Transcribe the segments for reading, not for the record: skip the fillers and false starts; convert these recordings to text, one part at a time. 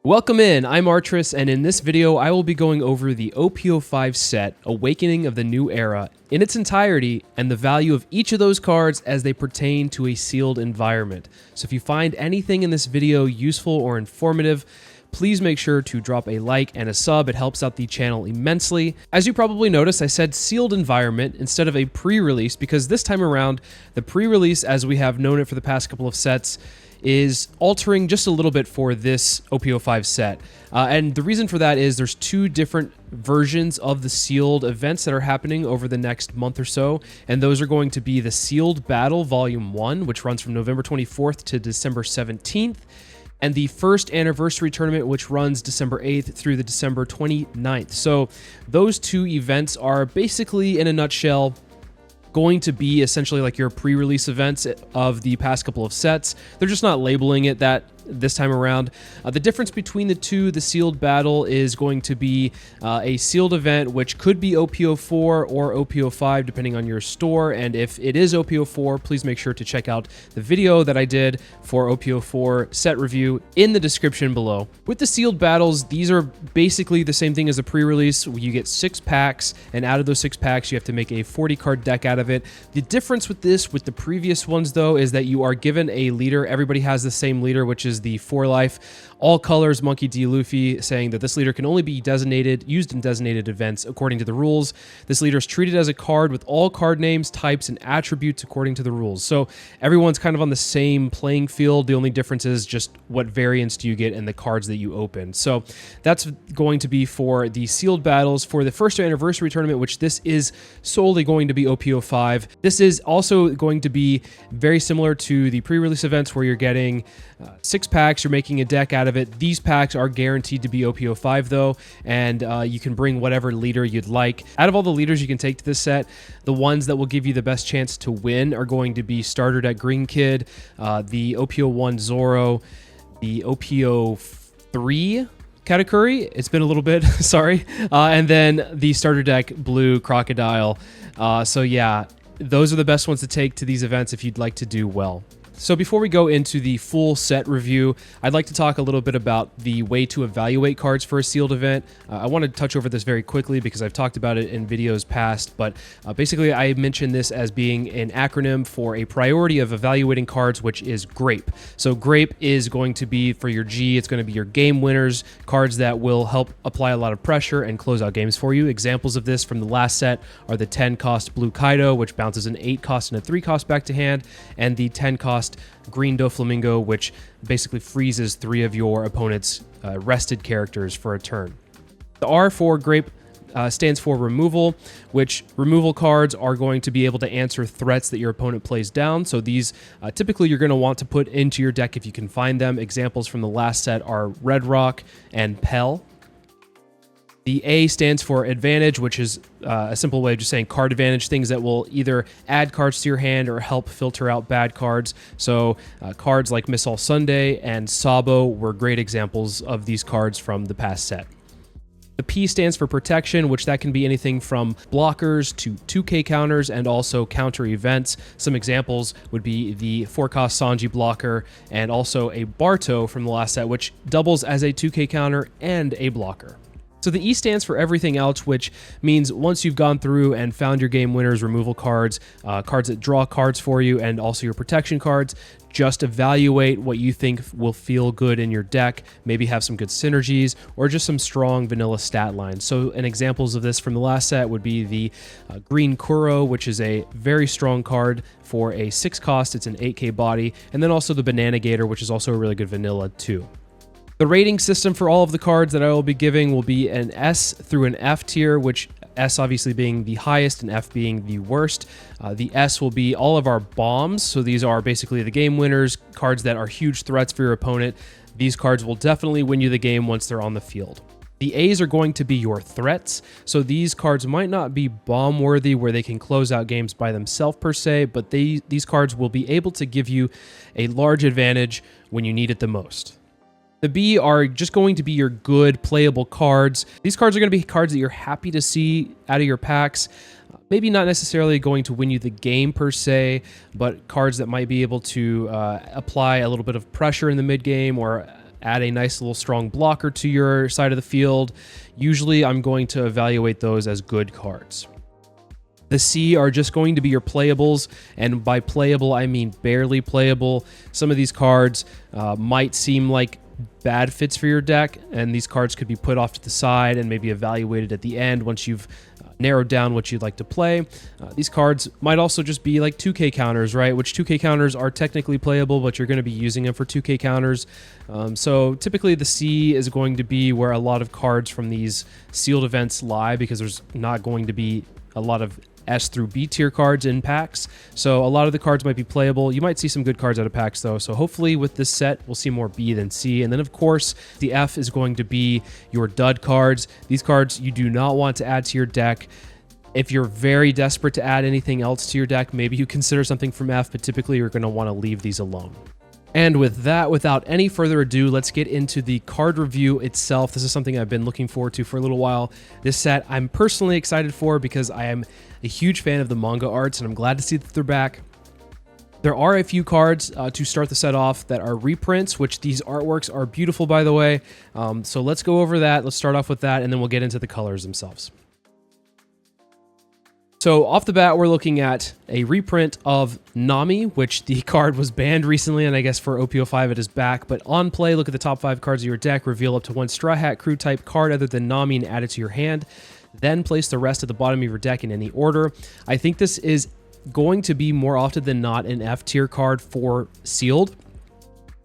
Welcome in, I'm Artris, and in this video I will be going over the OP05 set, Awakening of the New Era, in its entirety, and the value of each of those cards as they pertain to a sealed environment. So if you find anything in this video useful or informative, please make sure to drop a like and a sub. It helps out the channel immensely. As you probably noticed, I said sealed environment instead of a pre-release because this time around, the pre-release, as we have known it for the past couple of sets, is altering just a little bit for this OP05 set. And the reason for that is there's two different versions of the sealed events that are happening over the next month or so, and those are going to be the Sealed Battle Volume 1, which runs from November 24th to December 17th, and the First Anniversary Tournament, which runs December 8th through the December 29th. So those two events are basically, in a nutshell, going to be essentially like your pre-release events of the past couple of sets. They're just not labeling it that this time around. The difference between the two, the Sealed Battle is going to be a sealed event, which could be OP04 or OP05, depending on your store. And if it is OP04, please make sure to check out the video that I did for OP04 set review in the description below. With the Sealed Battles, these are basically the same thing as a pre-release. You get 6 packs, and out of those 6 packs, you have to make a 40-card deck out of it. The difference with this, with the previous ones, though, is that you are given a leader. Everybody has the same leader, which is the 4-life all colors Monkey D. Luffy, saying that this leader can only be used in designated events according to the rules. This leader is treated as a card with all card names, types, and attributes according to the rules. So everyone's kind of on the same playing field. The only difference is just what variants do you get in the cards that you open. So that's going to be for the sealed battles. For the First Anniversary Tournament, which this is solely going to be OP05, this is also going to be very similar to the pre-release events where you're getting 6 packs, you're making a deck out of it. These packs are guaranteed to be OP05 though, and you can bring whatever leader you'd like. Out of all the leaders you can take to this set, the ones that will give you the best chance to win are going to be Starter Deck Green Kid, the OP01 Zoro, the OP03 Katakuri, it's been a little bit, sorry, and then the Starter Deck Blue Crocodile. So yeah, those are the best ones to take to these events if you'd like to do well. So before we go into the full set review, I'd like to talk a little bit about the way to evaluate cards for a sealed event. I want to touch over this very quickly because I've talked about it in videos past, but basically I mentioned this as being an acronym for a priority of evaluating cards, which is G.R.A.P.E. So G.R.A.P.E is going to be for your G, it's going to be your game winners, cards that will help apply a lot of pressure and close out games for you. Examples of this from the last set are the 10-cost Blue Kaido, which bounces an 8-cost and a 3-cost back to hand, and the 10-cost Green Doflamingo, which basically freezes 3 of your opponent's rested characters for a turn. The R for G.R.A.P.E. Stands for removal, which removal cards are going to be able to answer threats that your opponent plays down. So these typically you're going to want to put into your deck if you can find them. Examples from the last set are Red Rock and Pell. The A stands for advantage, which is a simple way of just saying card advantage, things that will either add cards to your hand or help filter out bad cards. So cards like Miss All Sunday and Sabo were great examples of these cards from the past set. The P stands for protection, which that can be anything from blockers to 2K counters and also counter events. Some examples would be the 4-cost Sanji blocker and also a Barto from the last set, which doubles as a 2K counter and a blocker. So the E stands for everything else, which means once you've gone through and found your game winners, removal cards, cards that draw cards for you, and also your protection cards, just evaluate what you think will feel good in your deck, maybe have some good synergies, or just some strong vanilla stat lines. So and examples of this from the last set would be the Green Kuro, which is a very strong card for a 6-cost, it's an 8K body, and then also the Banana Gator, which is also a really good vanilla too. The rating system for all of the cards that I will be giving will be an S through an F tier, which S obviously being the highest and F being the worst. The S will be all of our bombs. So these are basically the game winners, cards that are huge threats for your opponent. These cards will definitely win you the game once they're on the field. The A's are going to be your threats. So these cards might not be bomb worthy where they can close out games by themselves per se, but these cards will be able to give you a large advantage when you need it the most. The B are just going to be your good playable cards. These cards are going to be cards that you're happy to see out of your packs. Maybe not necessarily going to win you the game per se, but cards that might be able to apply a little bit of pressure in the mid game or add a nice little strong blocker to your side of the field, usually I'm going to evaluate those as good cards. The C are just going to be your playables, and by playable, I mean barely playable. Some of these cards might seem like bad fits for your deck, and these cards could be put off to the side and maybe evaluated at the end once you've narrowed down what you'd like to play. These cards might also just be like 2K counters, right? Which 2K counters are technically playable, but you're going to be using them for 2K counters. So typically the C is going to be where a lot of cards from these sealed events lie, because there's not going to be a lot of S through B tier cards in packs. So a lot of the cards might be playable. You might see some good cards out of packs though. So hopefully with this set, we'll see more B than C. And then of course, the F is going to be your dud cards. These cards you do not want to add to your deck. If you're very desperate to add anything else to your deck, maybe you consider something from F, but typically you're going to want to leave these alone. And with that, without any further ado, let's get into the card review itself. This is something I've been looking forward to for a little while. This set I'm personally excited for because I am a huge fan of the manga arts, and I'm glad to see that they're back. There are a few cards to start the set off that are reprints, which these artworks are beautiful, by the way. So let's go over that. Let's start off with that, and then we'll get into the colors themselves. So off the bat, we're looking at a reprint of Nami, which the card was banned recently, and I guess for OPO5 it is back. But on play, look at the top 5 cards of your deck, reveal up to 1 Straw Hat crew type card other than Nami and add it to your hand. Then place the rest at the bottom of your deck in any order. I think this is going to be more often than not an F tier card for sealed.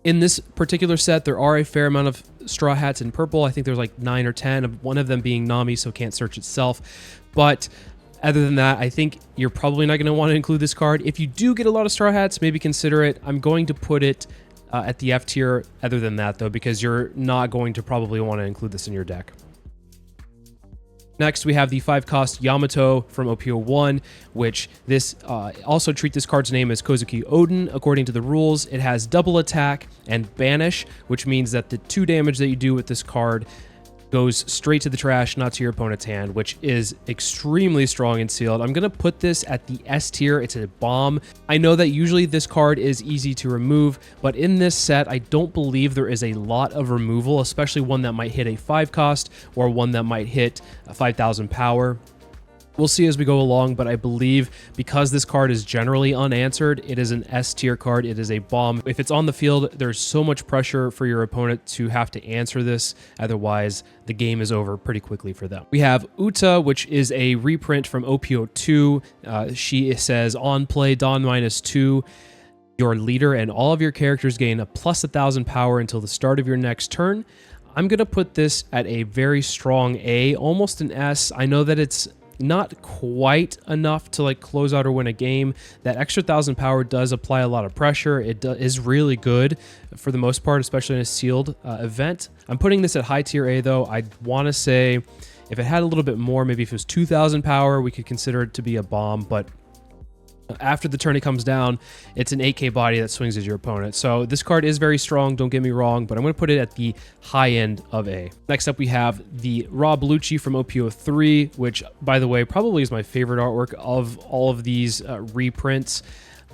In this particular set, there are a fair amount of Straw Hats in purple. I think there's like 9 or 10, one of them being Nami, so can't search itself. But other than that, I think you're probably not going to want to include this card. If you do get a lot of Straw Hats, maybe consider it. I'm going to put it at the F tier other than that, though, because you're not going to probably want to include this in your deck. Next, we have the 5-cost Yamato from OPO1, which this also treat this card's name as Kozuki Odin. According to the rules, it has double attack and banish, which means that the 2 damage that you do with this card goes straight to the trash, not to your opponent's hand, which is extremely strong and sealed. I'm going to put this at the S tier. It's a bomb. I know that usually this card is easy to remove, but in this set, I don't believe there is a lot of removal, especially one that might hit a 5-cost or one that might hit a 5,000 power. We'll see as we go along, but I believe because this card is generally unanswered, it is an S tier card. It is a bomb. If it's on the field, there's so much pressure for your opponent to have to answer this. Otherwise, the game is over pretty quickly for them. We have Uta, which is a reprint from OPO2. She says, on play, Dawn -2. Your leader and all of your characters gain a plus 1,000 power until the start of your next turn. I'm going to put this at a very strong A, almost an S. I know that it's not quite enough to like close out or win a game. That extra 1,000 power does apply a lot of pressure. It is really good for the most part, especially in a sealed event. I'm putting this at high tier A though. I'd want to say if it had a little bit more, maybe if it was 2,000 power, we could consider it to be a bomb, but after the turn it comes down, it's an 8k body that swings at your opponent. So this card is very strong, don't get me wrong, but I'm going to put it at the high end of A. Next up, we have the Raw Bellucci from OPO3, which, by the way, probably is my favorite artwork of all of these reprints.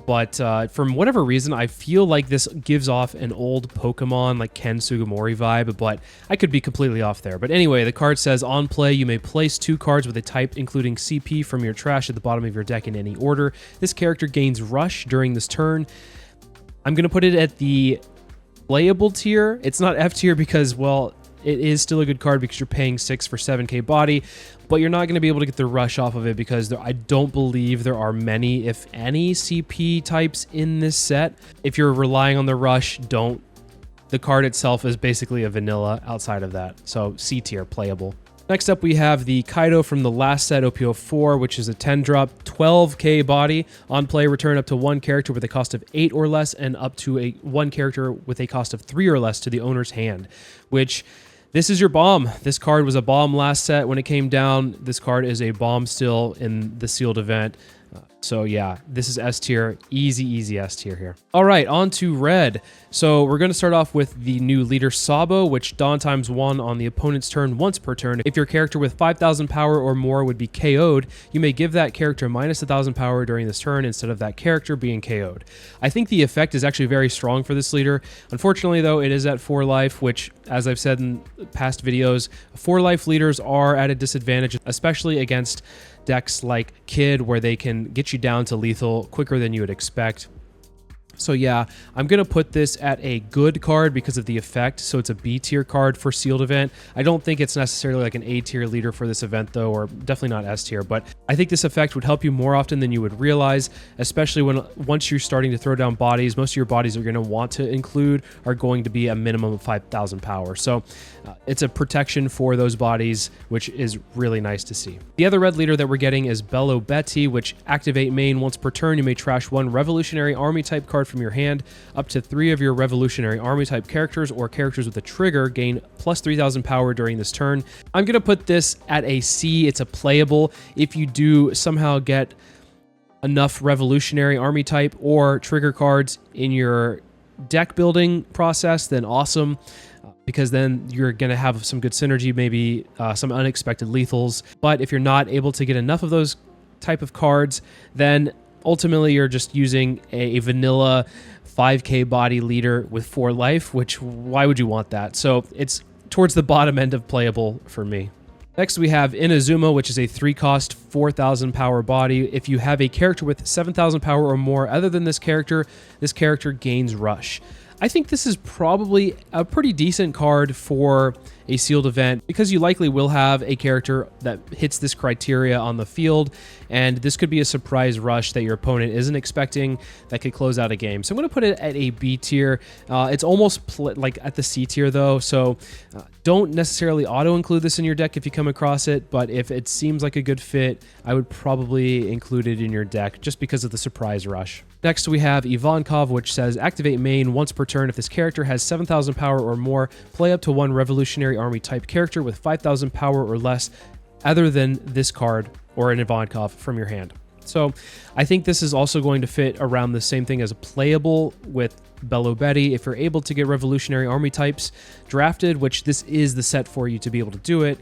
But from whatever reason, I feel like this gives off an old Pokemon, like Ken Sugimori vibe, but I could be completely off there. But anyway, the card says, on play, you may place 2 cards with a type, including CP, from your trash at the bottom of your deck in any order. This character gains Rush during this turn. I'm going to put it at the playable tier. It's not F tier because, well, it is still a good card because you're paying 6 for 7k body, but you're not going to be able to get the rush off of it because I don't believe there are many, if any, CP types in this set. If you're relying on the rush, don't. The card itself is basically a vanilla outside of that, so C tier, playable. Next up, we have the Kaido from the last set, OPO4, which is a 10-drop, 12k body. On play, return up to 1 character with a cost of 8 or less and up to 1 character with a cost of 3 or less to the owner's hand, which... this is your bomb. This card was a bomb last set when it came down. This card is a bomb still in the sealed event. So yeah, this is S tier, easy S tier here. All right, on to red. So we're going to start off with the new leader Sabo, which Dawn ×1 on the opponent's turn once per turn. If your character with 5,000 power or more would be KO'd, you may give that character minus 1,000 power during this turn instead of that character being KO'd. I think the effect is actually very strong for this leader. Unfortunately though, it is at 4 life, which as I've said in past videos, 4 life leaders are at a disadvantage, especially against decks like Kid, where they can get you down to lethal quicker than you would expect. So yeah, I'm going to put this at a good card because of the effect. So it's a B tier card for sealed event. I don't think it's necessarily like an A tier leader for this event though, or definitely not S tier, but I think this effect would help you more often than you would realize, especially once you're starting to throw down bodies. Most of your bodies you're going to want to include are going to be a minimum of 5,000 power. So it's a protection for those bodies, which is really nice to see. The other red leader that we're getting is G.R.A.P.E, which activate main once per turn. You may trash 1 Revolutionary Army type card from your hand. Up to 3 of your Revolutionary Army type characters or characters with a trigger gain plus 3,000 power during this turn. I'm going to put this at a C. It's a playable. If you do somehow get enough Revolutionary Army type or trigger cards in your deck building process, then awesome. Because then you're going to have some good synergy, maybe some unexpected lethals. But if you're not able to get enough of those type of cards, then ultimately you're just using a vanilla 5k body leader with 4 life, which why would you want that? So it's towards the bottom end of playable for me. Next we have Inazuma, which is a 3-cost, 4,000 power body. If you have a character with 7,000 power or more other than this character gains Rush. I think this is probably a pretty decent card for a sealed event because you likely will have a character that hits this criteria on the field, and this could be a surprise rush that your opponent isn't expecting that could close out a game. So I'm going to put it at a B tier. It's almost like at the C tier though, so don't necessarily auto-include this in your deck if you come across it, but if it seems like a good fit, I would probably include it in your deck just because of the surprise rush. Next we have Ivankov, which says activate main once per turn. If this character has 7,000 power or more, play up to 1 Revolutionary Army type character with 5,000 power or less other than this card or an Ivankov from your hand. So I think this is also going to fit around the same thing as a playable with G.R.A.P.E. If you're able to get Revolutionary Army types drafted, which this is the set for you to be able to do it,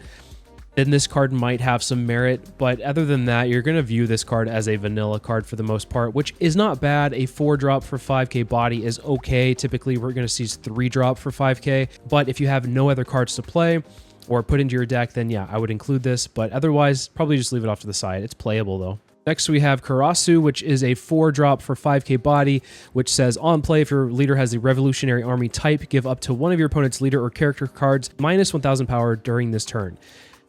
then this card might have some merit, but other than that, you're going to view this card as a vanilla card for the most part, which is not bad. A 4-drop for 5k body is okay. Typically, we're going to see 3-drop for 5k, but if you have no other cards to play or put into your deck, then yeah, I would include this, but otherwise, probably just leave it off to the side. It's playable though. Next, we have Karasu, which is a 4-drop for 5k body, which says on play, if your leader has a Revolutionary Army type, give up to one of your opponent's leader or character cards minus 1,000 power during this turn.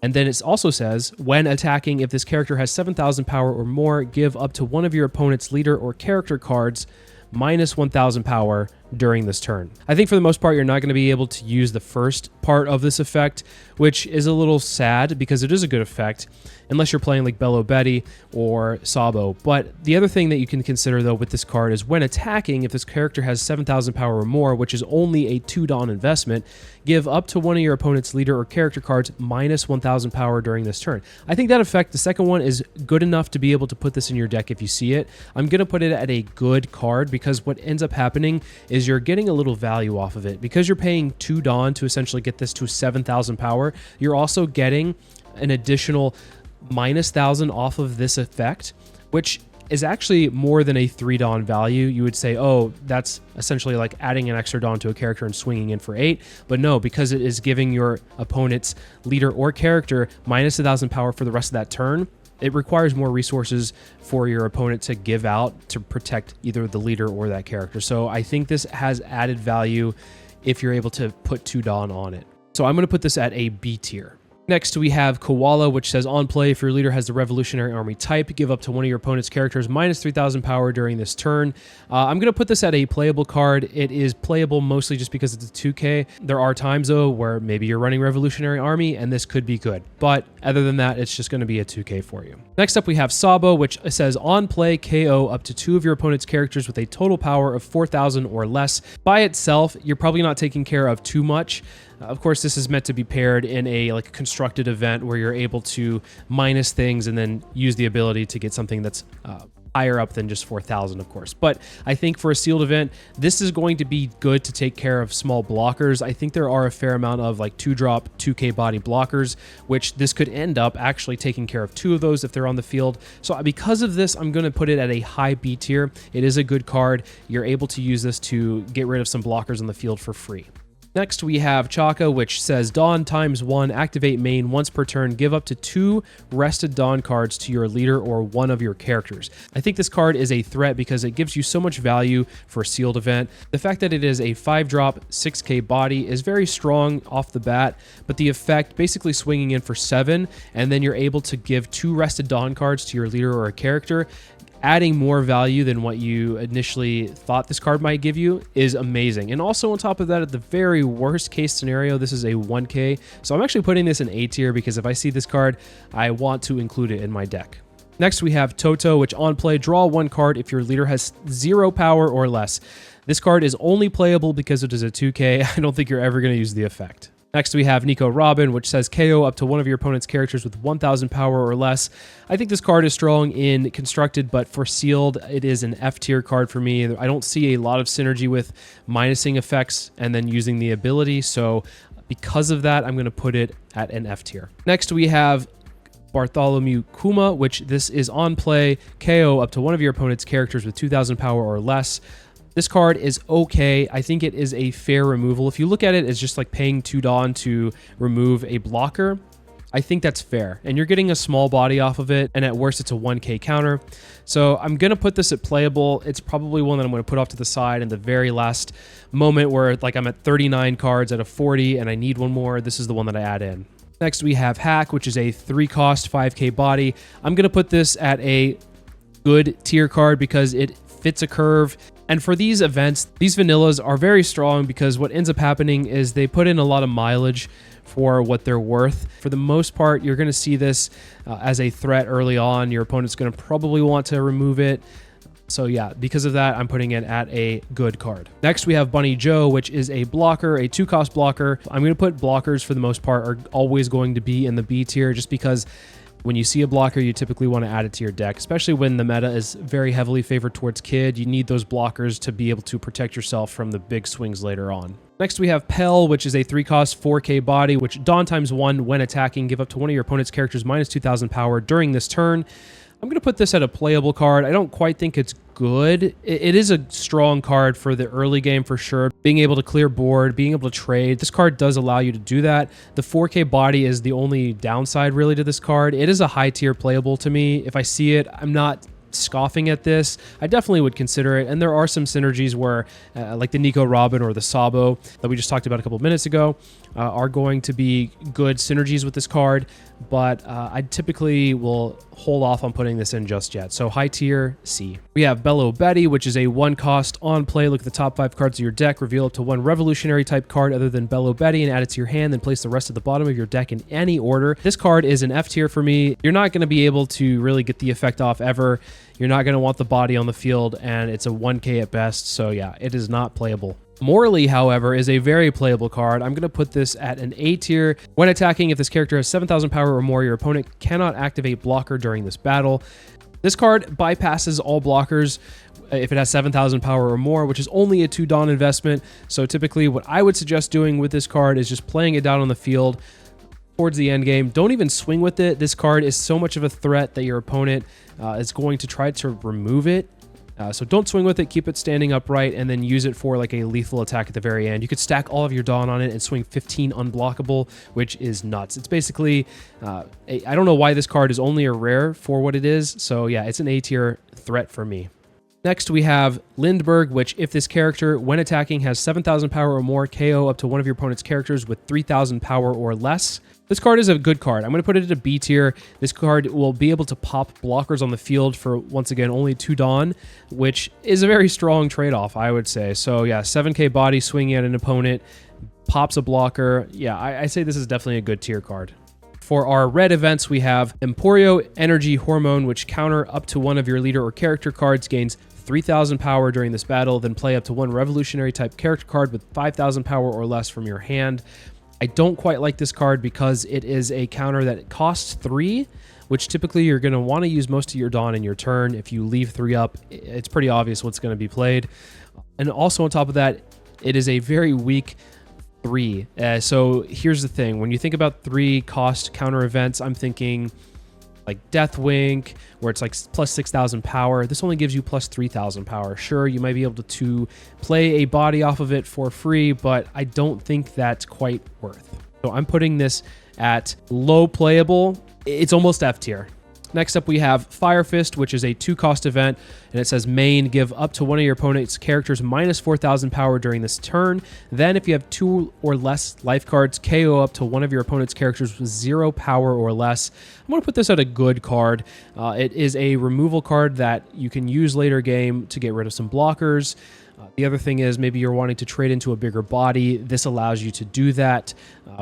And then it also says, when attacking, if this character has 7,000 power or more, give up to one of your opponent's leader or character cards minus 1,000 power during this turn. I think for the most part, you're not going to be able to use the first part of this effect, which is a little sad because it is a good effect, unless you're playing like G.R.A.P.E or Sabo. But the other thing that you can consider though with this card is when attacking, if this character has 7,000 power or more, which is only a 2 Dawn investment, give up to one of your opponent's leader or character cards minus 1,000 power during this turn. I think that effect, the second one, is good enough to be able to put this in your deck if you see it. I'm going to put it at a good card because what ends up happening is you're getting a little value off of it. Because you're paying 2 Dawn to essentially get this to 7,000 power, you're also getting an additional minus 1,000 off of this effect, which is actually more than a 3 Dawn value. You would say, oh, that's essentially like adding an extra Dawn to a character and swinging in for 8. But no, because it is giving your opponent's leader or character minus 1,000 power for the rest of that turn, it requires more resources for your opponent to give out to protect either the leader or that character. So I think this has added value if you're able to put 2 Dawn on it. So I'm going to put this at a B tier. Next, we have Koala, which says on play, if your leader has the Revolutionary Army type, give up to one of your opponent's characters minus 3,000 power during this turn. I'm going to put this at a playable card. It is playable mostly just because it's a 2K. There are times, though, where maybe you're running Revolutionary Army, and this could be good. But other than that, it's just going to be a 2K for you. Next up, we have Sabo, which says on play, KO up to 2 of your opponent's characters with a total power of 4,000 or less. By itself, you're probably not taking care of too much. Of course, this is meant to be paired in a constructed event where you're able to minus things and then use the ability to get something that's higher up than just 4,000, of course. But I think for a sealed event, this is going to be good to take care of small blockers. I think there are a fair amount of like 2-drop, 2k body blockers, which this could end up actually taking care of 2 of those if they're on the field. So because of this, I'm going to put it at a high B tier. It is a good card. You're able to use this to get rid of some blockers on the field for free. Next, we have Chaka, which says Dawn ×1, activate main once per turn, give up to 2 rested Dawn cards to your leader or one of your characters. I think this card is a threat because it gives you so much value for a sealed event. The fact that it is a 5-drop, 6k body is very strong off the bat, but the effect basically swinging in for 7, and then you're able to give 2 rested Dawn cards to your leader or a character, adding more value than what you initially thought this card might give you is amazing. And also on top of that, at the very worst case scenario, this is a 1k. So I'm actually putting this in A tier because if I see this card, I want to include it in my deck. Next, we have Toto, which on play, draw 1 card if your leader has 0 power or less. This card is only playable because it is a 2k. I don't think you're ever going to use the effect. Next, we have Nico Robin, which says KO up to one of your opponent's characters with 1,000 power or less. I think this card is strong in Constructed, but for Sealed, it is an F tier card for me. I don't see a lot of synergy with minusing effects and then using the ability, so because of that, I'm going to put it at an F tier. Next, we have Bartholomew Kuma, which this is on play, KO up to one of your opponent's characters with 2,000 power or less. This card is okay. I think it is a fair removal. If you look at it as just like paying 2 Dawn to remove a blocker, I think that's fair. And you're getting a small body off of it, and at worst, it's a 1k counter. So I'm going to put this at playable. It's probably one that I'm going to put off to the side in the very last moment where like I'm at 39 cards out of 40 and I need one more. This is the one that I add in. Next, we have Hack, which is a 3-cost 5k body. I'm going to put this at a good tier card because it fits a curve. And for these events, these vanillas are very strong because what ends up happening is they put in a lot of mileage for what they're worth. For the most part, you're going to see this as a threat early on. Your opponent's going to probably want to remove it. So yeah, because of that, I'm putting it at a good card. Next, we have Bunny Joe, which is a blocker, a 2-cost blocker. I'm going to put blockers for the most part are always going to be in the B tier just because when you see a blocker, you typically want to add it to your deck, especially when the meta is very heavily favored towards Kid. You need those blockers to be able to protect yourself from the big swings later on. Next, we have Pell, which is a 3-cost 4k body, which Dawn ×1 when attacking, give up to one of your opponent's characters minus 2,000 power during this turn. I'm going to put this at a playable card. I don't quite think it's good. It is a strong card for the early game for sure. Being able to clear board, being able to trade. This card does allow you to do that. The 4k body is the only downside really to this card. It is a high tier playable to me. If I see it, I'm not scoffing at this. I definitely would consider it, and there are some synergies where like the Nico Robin or the Sabo that we just talked about a couple minutes ago are going to be good synergies with this card, but I typically will hold off on putting this in just yet. So high tier C. We have Bello Betty, which is a 1-cost on play. Look at the top 5 cards of your deck, reveal up to 1 revolutionary type card other than Bello Betty and add it to your hand, then place the rest at the bottom of your deck in any order. This card is an F tier for me. You're not going to be able to really get the effect off ever. You're not going to want the body on the field, and it's a 1k at best. So yeah, it is not playable. Morley, however, is a very playable card. I'm going to put this at an A tier. When attacking, if this character has 7,000 power or more, your opponent cannot activate blocker during this battle. This card bypasses all blockers if it has 7,000 power or more, which is only a 2 Dawn investment. So typically what I would suggest doing with this card is just playing it down on the field towards the end game. Don't even swing with it. This card is so much of a threat that your opponent is going to try to remove it. So don't swing with it, keep it standing upright, and then use it for like a lethal attack at the very end. You could stack all of your Dawn on it and swing 15 unblockable, which is nuts. It's basically, I don't know why this card is only a rare for what it is. So yeah, it's an A tier threat for me. Next, we have Lindbergh, which if this character, when attacking, has 7,000 power or more, KO up to one of your opponent's characters with 3,000 power or less. This card is a good card. I'm going to put it at a B tier. This card will be able to pop blockers on the field for, once again, only 2 Dawn, which is a very strong trade-off, I would say. So yeah, 7k body swinging at an opponent, pops a blocker. Yeah, I say this is definitely a good tier card. For our red events, we have Emporio Energy Hormone, which counter up to one of your leader or character cards, gains 3,000 power during this battle, then play up to 1 revolutionary type character card with 5,000 power or less from your hand. I don't quite like this card because it is a counter that costs 3, which typically you're going to want to use most of your Dawn in your turn. If you leave 3 up, it's pretty obvious what's going to be played. And also on top of that, it is a very weak 3. So here's the thing. When you think about 3 cost counter events, I'm thinking like Deathwink, where it's like plus 6,000 power. This only gives you plus 3,000 power. Sure, you might be able to play a body off of it for free, but I don't think that's quite worth. So I'm putting this at low playable. It's almost F tier. Next up, we have Fire Fist, which is a 2-cost event, and it says main, give up to one of your opponent's characters minus 4,000 power during this turn. Then if you have 2 or less life cards, KO up to one of your opponent's characters with 0 power or less. I'm going to put this at a good card. It is a removal card that you can use later game to get rid of some blockers. The other thing is maybe you're wanting to trade into a bigger body. This allows you to do that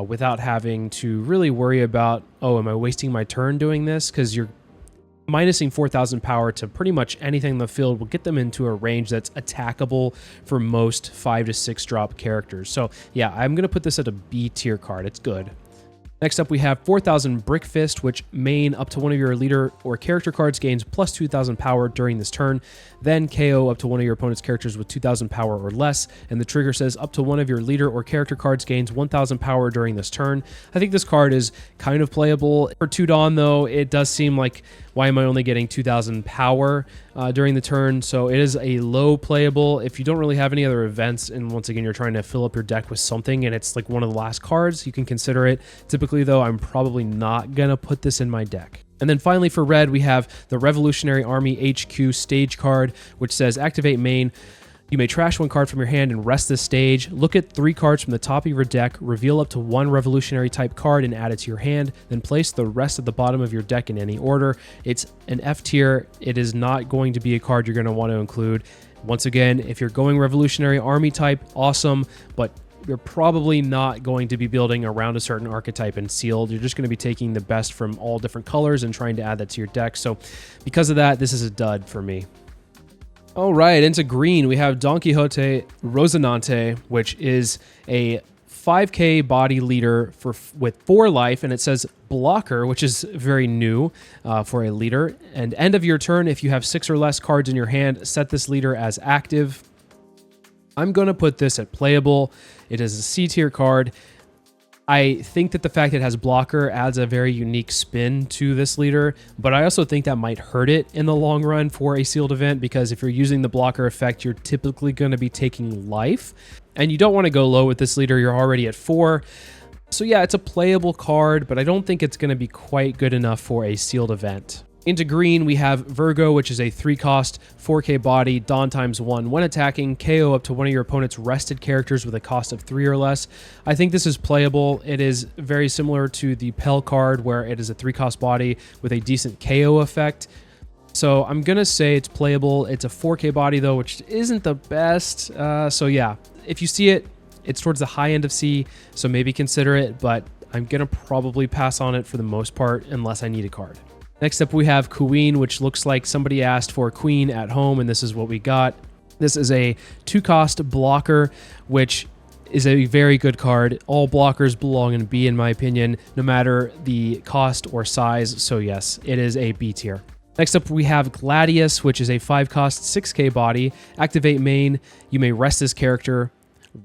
without having to really worry about, oh, am I wasting my turn doing this? Because you're minusing 4,000 power to pretty much anything in the field will get them into a range that's attackable for most 5 to 6 drop characters. So yeah, I'm going to put this at a B tier card. It's good. Next up, we have 4,000 Brick Fist, which main up to one of your leader or character cards gains plus 2,000 power during this turn. Then KO up to one of your opponent's characters with 2,000 power or less. And the trigger says up to one of your leader or character cards gains 1,000 power during this turn. I think this card is kind of playable. For 2 Dawn, though, it does seem like, why am I only getting 2,000 power during the turn? So it is a low playable. If you don't really have any other events, and once again, you're trying to fill up your deck with something, and it's like one of the last cards, you can consider it. Typically, though, I'm probably not going to put this in my deck. And then finally for red, we have the Revolutionary Army HQ stage card, which says activate main. You may trash 1 card from your hand and rest this stage. Look at 3 cards from the top of your deck, reveal up to 1 revolutionary type card and add it to your hand, then place the rest at the bottom of your deck in any order. It's an F tier. It is not going to be a card you're going to want to include. Once again, if you're going Revolutionary Army type, awesome, but you're probably not going to be building around a certain archetype and sealed. You're just going to be taking the best from all different colors and trying to add that to your deck. So because of that, this is a dud for me. All right, into green, we have Don Quixote Rocinante, which is a 5k body leader with 4 life, and it says blocker, which is very new for a leader. And end of your turn, if you have 6 or less cards in your hand, set this leader as active. I'm going to put this at playable. It is a C tier card. I think that the fact that it has blocker adds a very unique spin to this leader, but I also think that might hurt it in the long run for a sealed event, because if you're using the blocker effect, you're typically going to be taking life, and you don't want to go low with this leader. You're already at 4. So yeah, it's a playable card, but I don't think it's going to be quite good enough for a sealed event. Into green, we have Virgo, which is a 3-cost, 4k body, Dawn ×1. When attacking, KO up to one of your opponent's rested characters with a cost of 3 or less. I think this is playable. It is very similar to the Pell card, where it is a 3-cost body with a decent KO effect. So I'm going to say it's playable. It's a 4k body, though, which isn't the best. So yeah, if you see it, it's towards the high end of C, so maybe consider it, but I'm going to probably pass on it for the most part unless I need a card. Next up, we have Queen, which looks like somebody asked for Queen at home, and this is what we got. This is a 2-cost blocker, which is a very good card. All blockers belong in B, in my opinion, no matter the cost or size. So yes, it is a B tier. Next up, we have Gladius, which is a 5-cost, 6k body. Activate main. You may rest this character.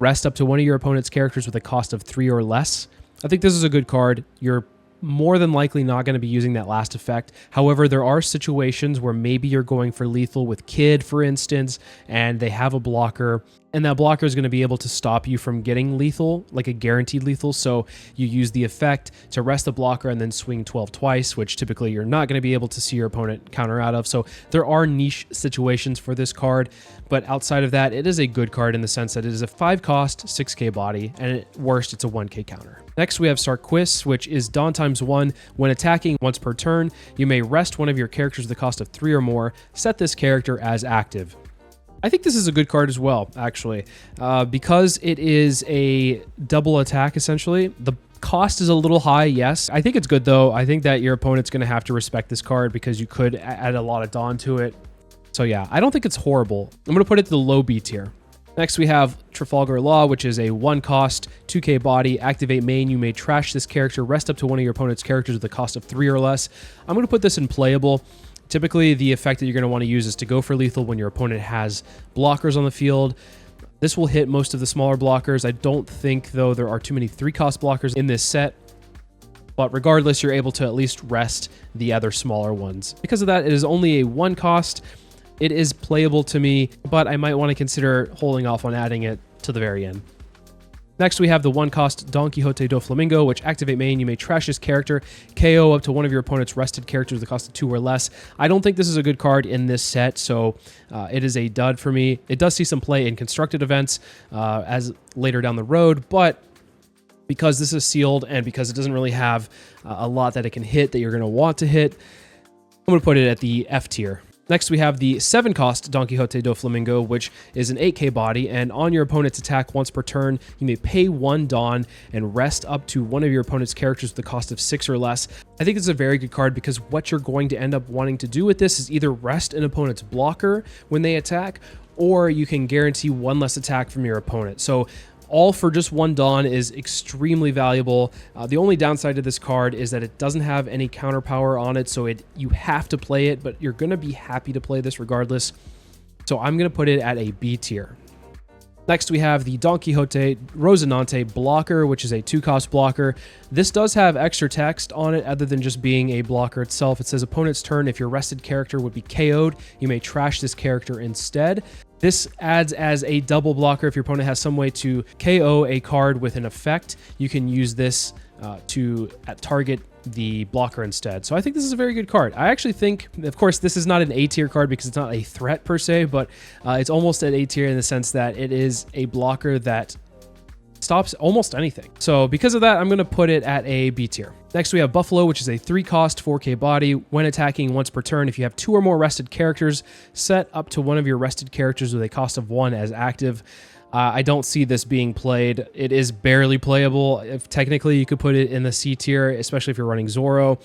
Rest up to one of your opponent's characters with a cost of 3 or less. I think this is a good card. You're more than likely not going to be using that last effect. However, there are situations where maybe you're going for lethal with Kid, for instance, and they have a blocker, and that blocker is going to be able to stop you from getting lethal, like a guaranteed lethal. So you use the effect to rest the blocker and then swing 12 twice, which typically you're not going to be able to see your opponent counter out of. So there are niche situations for this card, but outside of that, it is a good card in the sense that it is a 5-cost, 6k body, and at worst, it's a 1k counter. Next, we have Sarquis, which is Dawn ×1. When attacking once per turn, you may rest one of your characters with a cost of 3 or more. Set this character as active. I think this is a good card as well, actually, because it is a double attack, essentially. The cost is a little high, yes. I think it's good, though. I think that your opponent's going to have to respect this card because you could add a lot of Dawn to it. So yeah, I don't think it's horrible. I'm going to put it to the low B tier. Next, we have Trafalgar Law, which is a 1-cost, 2k body, activate main. You may trash this character, rest up to one of your opponent's characters with a cost of 3 or less. I'm going to put this in playable. Typically, the effect that you're going to want to use is to go for lethal when your opponent has blockers on the field. This will hit most of the smaller blockers. I don't think, though, there are too many 3-cost blockers in this set. But regardless, you're able to at least rest the other smaller ones. Because of that, it is only a 1-cost. It is playable to me, but I might want to consider holding off on adding it to the very end. Next, we have the 1-cost Don Quixote do Flamingo, which activate main. You may trash this character, KO up to one of your opponent's rested characters with a cost of 2 or less. I don't think this is a good card in this set, so it is a dud for me. It does see some play in constructed events as later down the road, but because this is sealed and because it doesn't really have a lot that it can hit that you're going to want to hit, I'm going to put it at the F tier. Next, we have the 7-cost Don Quixote do Flamingo, which is an 8k body, and on your opponent's attack once per turn, you may pay 1 Don and rest up to one of your opponent's characters with a cost of 6 or less. I think it's a very good card because what you're going to end up wanting to do with this is either rest an opponent's blocker when they attack, or you can guarantee 1 less attack from your opponent. So all for just 1 Don is extremely valuable. The only downside to this card is that it doesn't have any counter power on it, so you have to play it, but you're going to be happy to play this regardless. So I'm going to put it at a B tier. Next, we have the Don Quixote Rocinante blocker, which is a 2-cost blocker. This does have extra text on it other than just being a blocker itself. It says opponent's turn, if your rested character would be KO'd, you may trash this character instead. This adds as a double blocker. If your opponent has some way to KO a card with an effect, you can use this to target the blocker instead. So I think this is a very good card. I actually think, of course, this is not an A tier card because it's not a threat per se, but it's almost an A tier in the sense that it is a blocker that stops almost anything. So because of that, I'm going to put it at a B tier. Next, we have Buffalo, which is a 3-cost 4k body. When attacking once per turn, if you have 2 or more rested characters, set up to one of your rested characters with a cost of 1 as active. I don't see this being played. It is barely playable. If technically you could put it in the C tier, especially if you're running Zoro,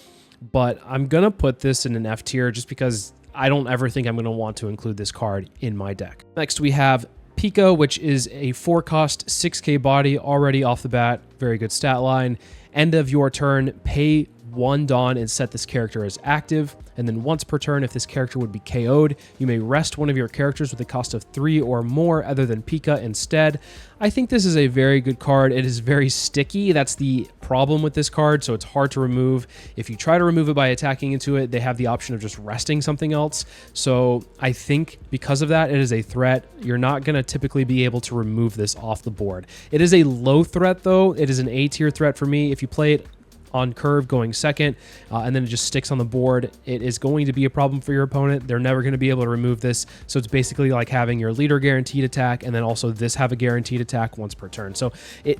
but I'm going to put this in an F tier just because I don't ever think I'm going to want to include this card in my deck. Next, we have Pico, which is a 4-cost 6k body, already off the bat. Very good stat line. End of your turn, pay 1 Don and set this character as active. And then once per turn, if this character would be KO'd, you may rest one of your characters with a cost of 3 or more other than Pika instead. I think this is a very good card. It is very sticky. That's the problem with this card, so it's hard to remove. If you try to remove it by attacking into it, they have the option of just resting something else. So I think because of that, it is a threat. You're not going to typically be able to remove this off the board. It is a low threat, though. It is an A tier threat for me. If you play it on curve going second, and then it just sticks on the board, it is going to be a problem for your opponent. They're never going to be able to remove this. So it's basically like having your leader guaranteed attack and then also this have a guaranteed attack once per turn. So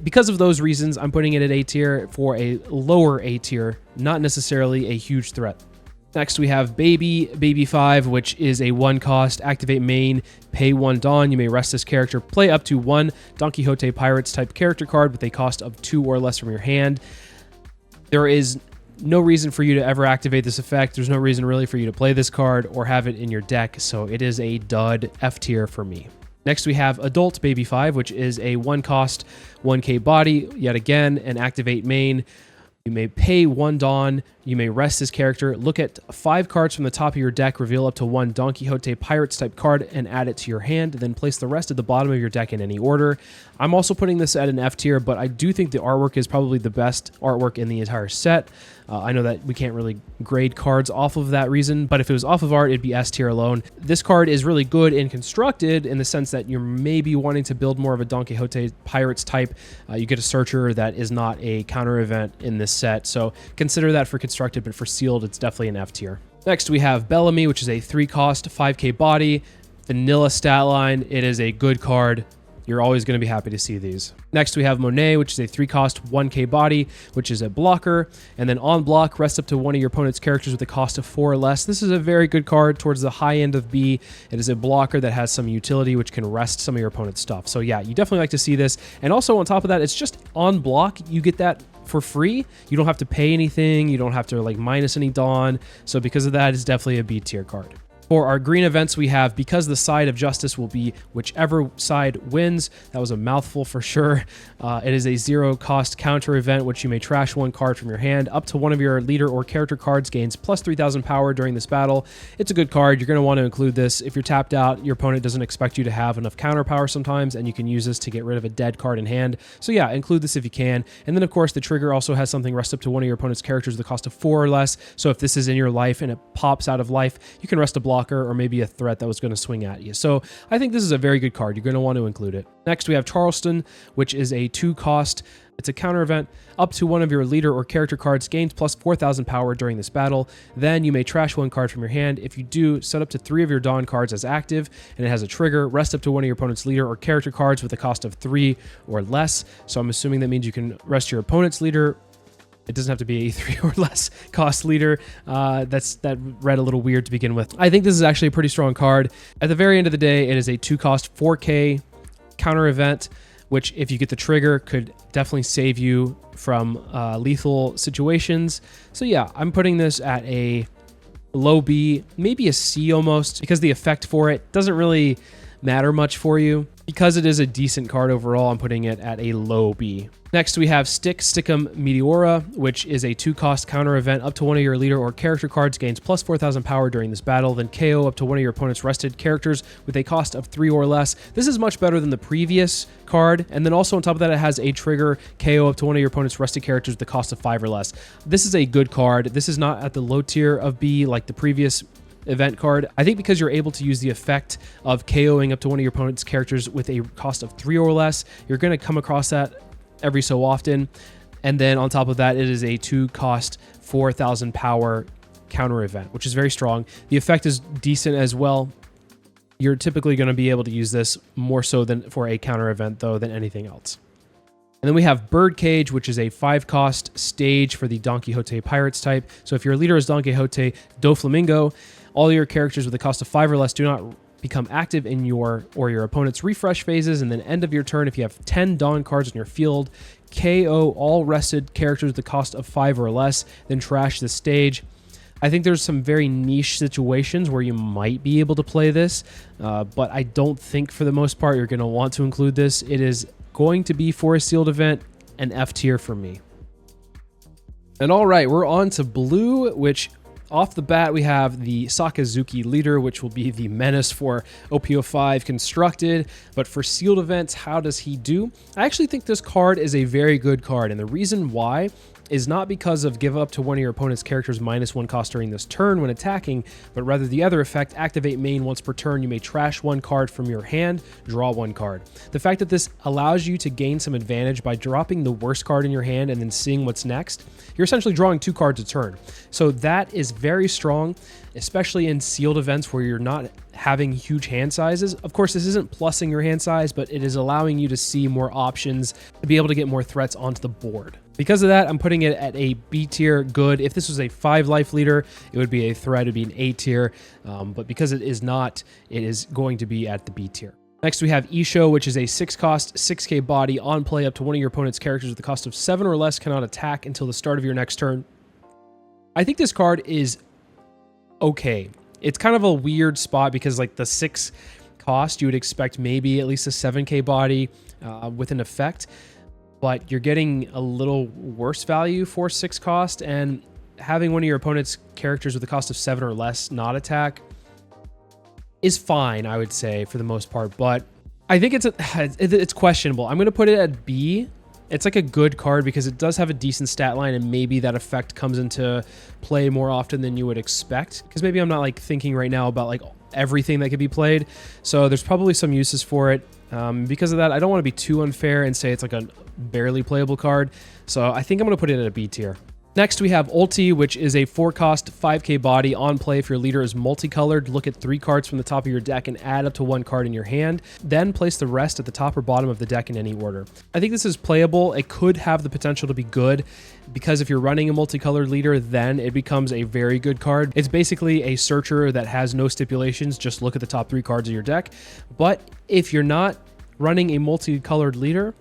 because of those reasons, I'm putting it at A tier for a lower A tier, not necessarily a huge threat. Next, we have Baby 5, which is a 1-cost, activate main, pay 1 Don. You may rest this character, play up to 1 Don Quixote Pirates type character card with a cost of 2 or less from your hand. There is no reason for you to ever activate this effect. There's no reason really for you to play this card or have it in your deck, so it is a dud F tier for me. Next, we have Adult Baby 5, which is a 1-cost 1k body, yet again, an activate main. You may pay 1 Don, you may rest this character, look at 5 cards from the top of your deck, reveal up to 1 Don Quixote Pirates type card and add it to your hand, then place the rest at the bottom of your deck in any order. I'm also putting this at an F tier, but I do think the artwork is probably the best artwork in the entire set. I know that we can't really grade cards off of that reason, but if it was off of art, it'd be S tier alone. This card is really good and constructed in the sense that you're maybe wanting to build more of a Don Quixote Pirates type. You get a searcher that is not a counter event in this set, so consider that for constructed, but for sealed, it's definitely an F tier. Next, we have Bellamy, which is a 3-cost 5k body, vanilla stat line. It is a good card. You're always going to be happy to see these. Next, we have Monet, which is a 3-cost 1k body, which is a blocker. And then on block, rest up to one of your opponent's characters with a cost of 4 or less. This is a very good card towards the high end of B. It is a blocker that has some utility, which can rest some of your opponent's stuff. So yeah, you definitely like to see this. And also on top of that, it's just on block. You get that for free. You don't have to pay anything. You don't have to like minus any Dawn. So because of that, it's definitely a B tier card. For our green events, we have Because the Side of Justice will be whichever side wins. That was a mouthful for sure. It is a 0-cost counter event, which you may trash 1 card from your hand. Up to one of your leader or character cards gains plus 3,000 power during this battle. It's a good card. You're going to want to include this. If you're tapped out, your opponent doesn't expect you to have enough counter power sometimes, and you can use this to get rid of a dead card in hand. So yeah, include this if you can. And then, of course, the trigger also has something rest up to one of your opponent's characters with a cost of 4 or less. So if this is in your life and it pops out of life, you can rest a blocker or maybe a threat that was going to swing at you. So I think this is a very good card. You're going to want to include it. Next, we have Charleston, which is a 2-cost. It's a counter event. Up to one of your leader or character cards gains plus 4,000 power during this battle. Then you may trash 1 card from your hand. If you do, set up to 3 of your Dawn cards as active, and it has a trigger. Rest up to one of your opponent's leader or character cards with a cost of 3 or less. So I'm assuming that means you can rest your opponent's leader. It doesn't have to be a 3 or less cost leader. That read a little weird to begin with. I think this is actually a pretty strong card. At the very end of the day, it is a 2-cost 4K counter event, which if you get the trigger could definitely save you from lethal situations. So yeah, I'm putting this at a low B, maybe a C almost, because the effect for it doesn't really matter much for you. Because it is a decent card overall, I'm putting it at a low B. Next, we have Stickum Meteora, which is a 2-cost counter event. Up to one of your leader or character cards gains plus 4,000 power during this battle. Then KO up to one of your opponent's rested characters with a cost of 3 or less. This is much better than the previous card. And then also on top of that, it has a trigger KO up to one of your opponent's rested characters with the cost of 5 or less. This is a good card. This is not at the low tier of B like the previous event card. I think because you're able to use the effect of KOing up to one of your opponent's characters with a cost of 3 or less, you're going to come across that every so often. And then on top of that, it is a 2-cost 4,000 power counter event, which is very strong. The effect is decent as well. You're typically going to be able to use this more so than for a counter event though than anything else. And then we have Birdcage, which is a 5-cost stage for the Don Quixote Pirates type. So if your leader is Don Quixote Doflamingo, all your characters with a cost of 5 or less do not become active in your or your opponent's refresh phases. And then end of your turn, if you have 10 Dawn cards in your field, KO all rested characters with the cost of 5 or less, then trash the stage. I think there's some very niche situations where you might be able to play this, but I don't think for the most part you're going to want to include this. It is going to be for a sealed event, an F tier for me. And all right, we're on to blue, which off the bat, we have the Sakazuki leader, which will be the menace for OPO5 constructed. But for sealed events, how does he do? I actually think this card is a very good card. And the reason why is not because of give up to one of your opponent's characters -1 cost during this turn when attacking, but rather the other effect, activate main once per turn. You may trash 1 card from your hand, draw 1 card. The fact that this allows you to gain some advantage by dropping the worst card in your hand and then seeing what's next, you're essentially drawing 2 cards a turn. So that is very strong, especially in sealed events where you're not having huge hand sizes. Of course, this isn't plussing your hand size, but it is allowing you to see more options to be able to get more threats onto the board. Because of that, I'm putting it at a B tier, good. If this was a 5-life leader, it would be a threat, it would be an A tier. But because it is not, it is going to be at the B tier. Next, we have Isho, which is a 6-cost, 6K body on play up to one of your opponent's characters with a cost of 7 or less, cannot attack until the start of your next turn. I think this card is okay. It's kind of a weird spot because like the 6 cost, you would expect maybe at least a 7K body with an effect, but you're getting a little worse value for 6 cost, and having one of your opponent's characters with a cost of 7 or less not attack is fine, I would say, for the most part, but I think it's questionable. I'm going to put it at B. It's like a good card because it does have a decent stat line, and maybe that effect comes into play more often than you would expect, because maybe I'm not like thinking right now about like everything that could be played. So there's probably some uses for it. Because of that, I don't want to be too unfair and say it's like a barely playable card. So I think I'm going to put it at a B tier. Next, we have Ulti, which is a 4-cost 5K body on play. If your leader is multicolored, look at 3 cards from the top of your deck and add up to 1 card in your hand. Then place the rest at the top or bottom of the deck in any order. I think this is playable. It could have the potential to be good because if you're running a multicolored leader, then it becomes a very good card. It's basically a searcher that has no stipulations. Just look at the top 3 cards of your deck. But if you're not running a multicolored leader,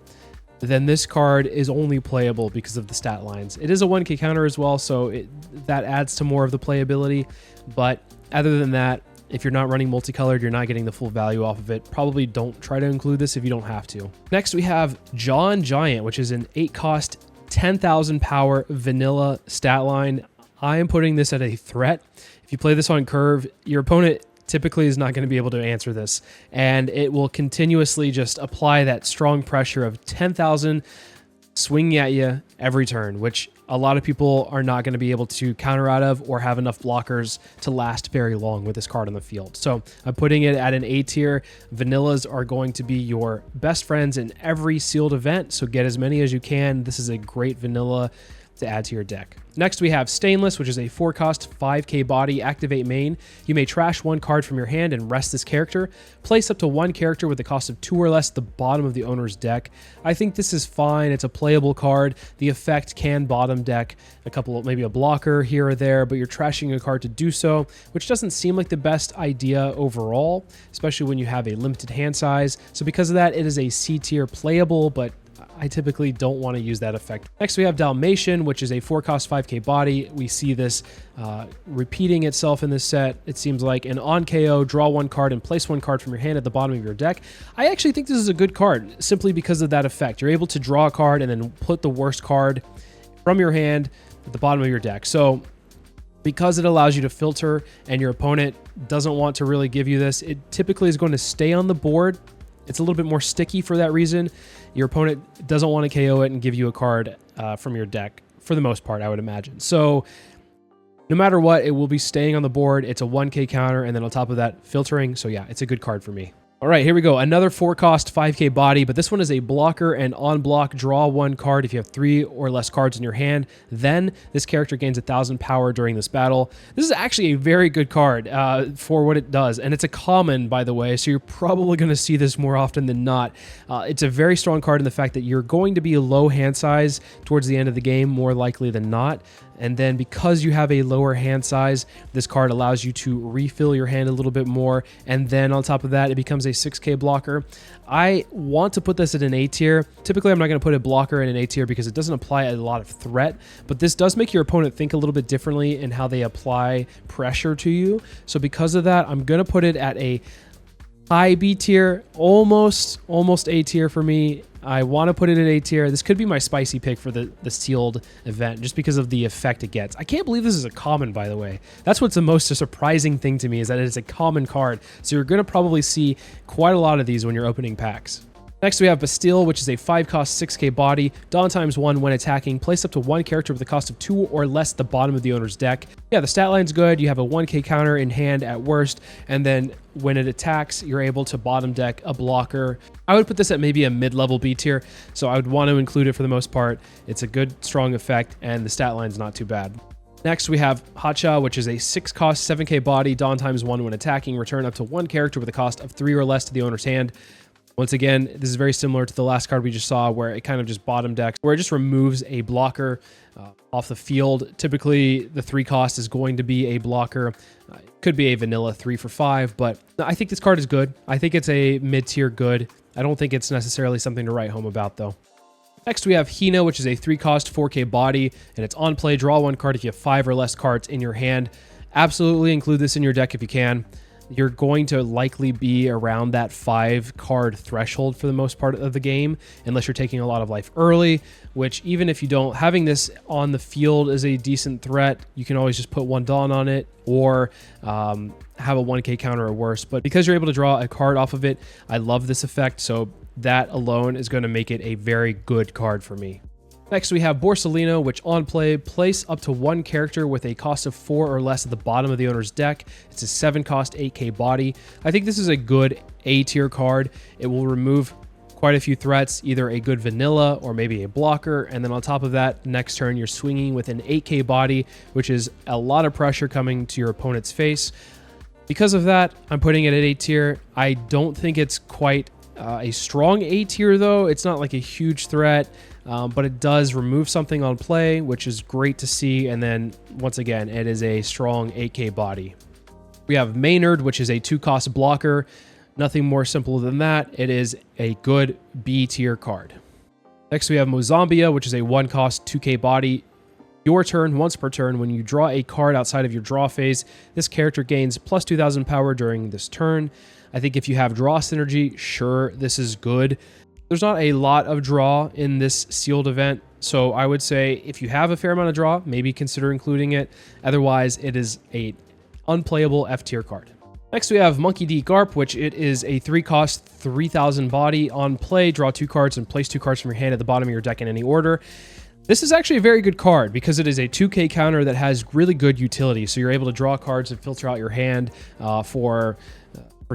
then this card is only playable because of the stat lines. It is a 1K counter as well, so that adds to more of the playability. But other than that, If you're not running multicolored, you're not getting the full value off of it. Probably don't try to include this if you don't have to. Next, we have John Giant, which is an 8 cost, 10,000 power vanilla stat line. I am putting this at a threat. If you play this on curve, your opponent typically is not going to be able to answer this, and it will continuously just apply that strong pressure of 10,000 swinging at you every turn, which a lot of people are not going to be able to counter out of or have enough blockers to last very long with this card on the field. So I'm putting it at an A tier. Vanillas are going to be your best friends in every sealed event, so get as many as you can. This is a great vanilla to add to your deck. Next, we have Stainless, which is a 4 cost 5k body activate main. You may trash 1 card from your hand and rest this character. Place up to 1 character with a cost of 2 or less at the bottom of the owner's deck. I think this is fine. It's a playable card. The effect can bottom deck maybe a blocker here or there, but you're trashing a card to do so, which doesn't seem like the best idea overall, especially when you have a limited hand size. So because of that, it is a C tier playable, but I typically don't want to use that effect. Next, we have Dalmatian, which is a 4 cost 5k body. We see this repeating itself in this set. It seems like an on KO, draw 1 card and place 1 card from your hand at the bottom of your deck. I actually think this is a good card simply because of that effect. You're able to draw a card and then put the worst card from your hand at the bottom of your deck. So because it allows you to filter and your opponent doesn't want to really give you this, it typically is going to stay on the board. It's a little bit more sticky for that reason. Your opponent doesn't want to KO it and give you a card from your deck for the most part, I would imagine. So no matter what, it will be staying on the board. It's a 1k counter, and then on top of that, filtering. So yeah, it's a good card for me. All right, here we go. Another 4 cost 5k body, but this one is a blocker, and on block, draw 1 card if you have 3 or less cards in your hand. Then this character gains 1,000 power during this battle. This is actually a very good card for what it does, and it's a common, by the way, so you're probably going to see this more often than not. It's a very strong card in the fact that you're going to be a low hand size towards the end of the game, more likely than not. And then because you have a lower hand size, this card allows you to refill your hand a little bit more. And then on top of that, it becomes a 6k blocker. I want to put this at an A tier. Typically, I'm not going to put a blocker in an A tier because it doesn't apply a lot of threat, but this does make your opponent think a little bit differently in how they apply pressure to you. So because of that, I'm going to put it at a high B tier, almost A tier for me. I want to put it at A tier. This could be my spicy pick for the sealed event just because of the effect it gets. I can't believe this is a common, by the way. That's what's the most surprising thing to me, is that it's a common card. So you're going to probably see quite a lot of these when you're opening packs. Next, we have Bastille, which is a 5 cost 6k body. Dawn times 1 when attacking. Place up to 1 character with a cost of 2 or less at the bottom of the owner's deck. Yeah, the stat line's good. You have a 1k counter in hand at worst. And then when it attacks, you're able to bottom deck a blocker. I would put this at maybe a mid-level B tier, so I would want to include it for the most part. It's a good, strong effect, and the stat line's not too bad. Next, we have Hacha, which is a 6 cost 7k body. Dawn times 1 when attacking. Return up to 1 character with a cost of 3 or less to the owner's hand. Once again, this is very similar to the last card we just saw, where it kind of just bottom decks, where it just removes a blocker off the field. Typically, the 3 cost is going to be a blocker. It could be a vanilla 3 for 5, but I think this card is good. I think it's a mid-tier good. I don't think it's necessarily something to write home about, though. Next, we have Hina, which is a 3 cost 4k body, and it's on play. Draw 1 card if you have 5 or less cards in your hand. Absolutely include this in your deck if you can. You're going to likely be around that 5 card threshold for the most part of the game, unless you're taking a lot of life early, which even if you don't, having this on the field is a decent threat. You can always just put 1 Dawn on it, or have a 1k counter or worse. But because you're able to draw a card off of it, I love this effect, so that alone is going to make it a very good card for me. Next, we have Borsalino, which on play, place up to 1 character with a cost of 4 or less at the bottom of the owner's deck. It's a 7 cost 8k body. I think this is a good A tier card. It will remove quite a few threats, either a good vanilla or maybe a blocker. And then on top of that, next turn, you're swinging with an 8k body, which is a lot of pressure coming to your opponent's face. Because of that, I'm putting it at A tier. I don't think it's quite a strong A tier, though. It's not like a huge threat. But it does remove something on play, which is great to see. And then, once again, it is a strong 8k body. We have Maynard, which is a 2 cost blocker. Nothing more simple than that. It is a good B tier card. Next, we have Mozambia, which is a 1 cost 2k body. your turn once per turn. When you draw a card outside of your draw phase, this character gains plus 2,000 power during this turn. I think if you have draw synergy, sure, this is good. There's not a lot of draw in this sealed event, so I would say if you have a fair amount of draw, maybe consider including it. Otherwise, it is a unplayable F tier card. Next, we have Monkey D. G.R.A.P.E, which it is a 3-cost, 3,000 body. On play, draw 2 cards and place 2 cards from your hand at the bottom of your deck in any order. This is actually a very good card because it is a 2k counter that has really good utility. So you're able to draw cards and filter out your hand for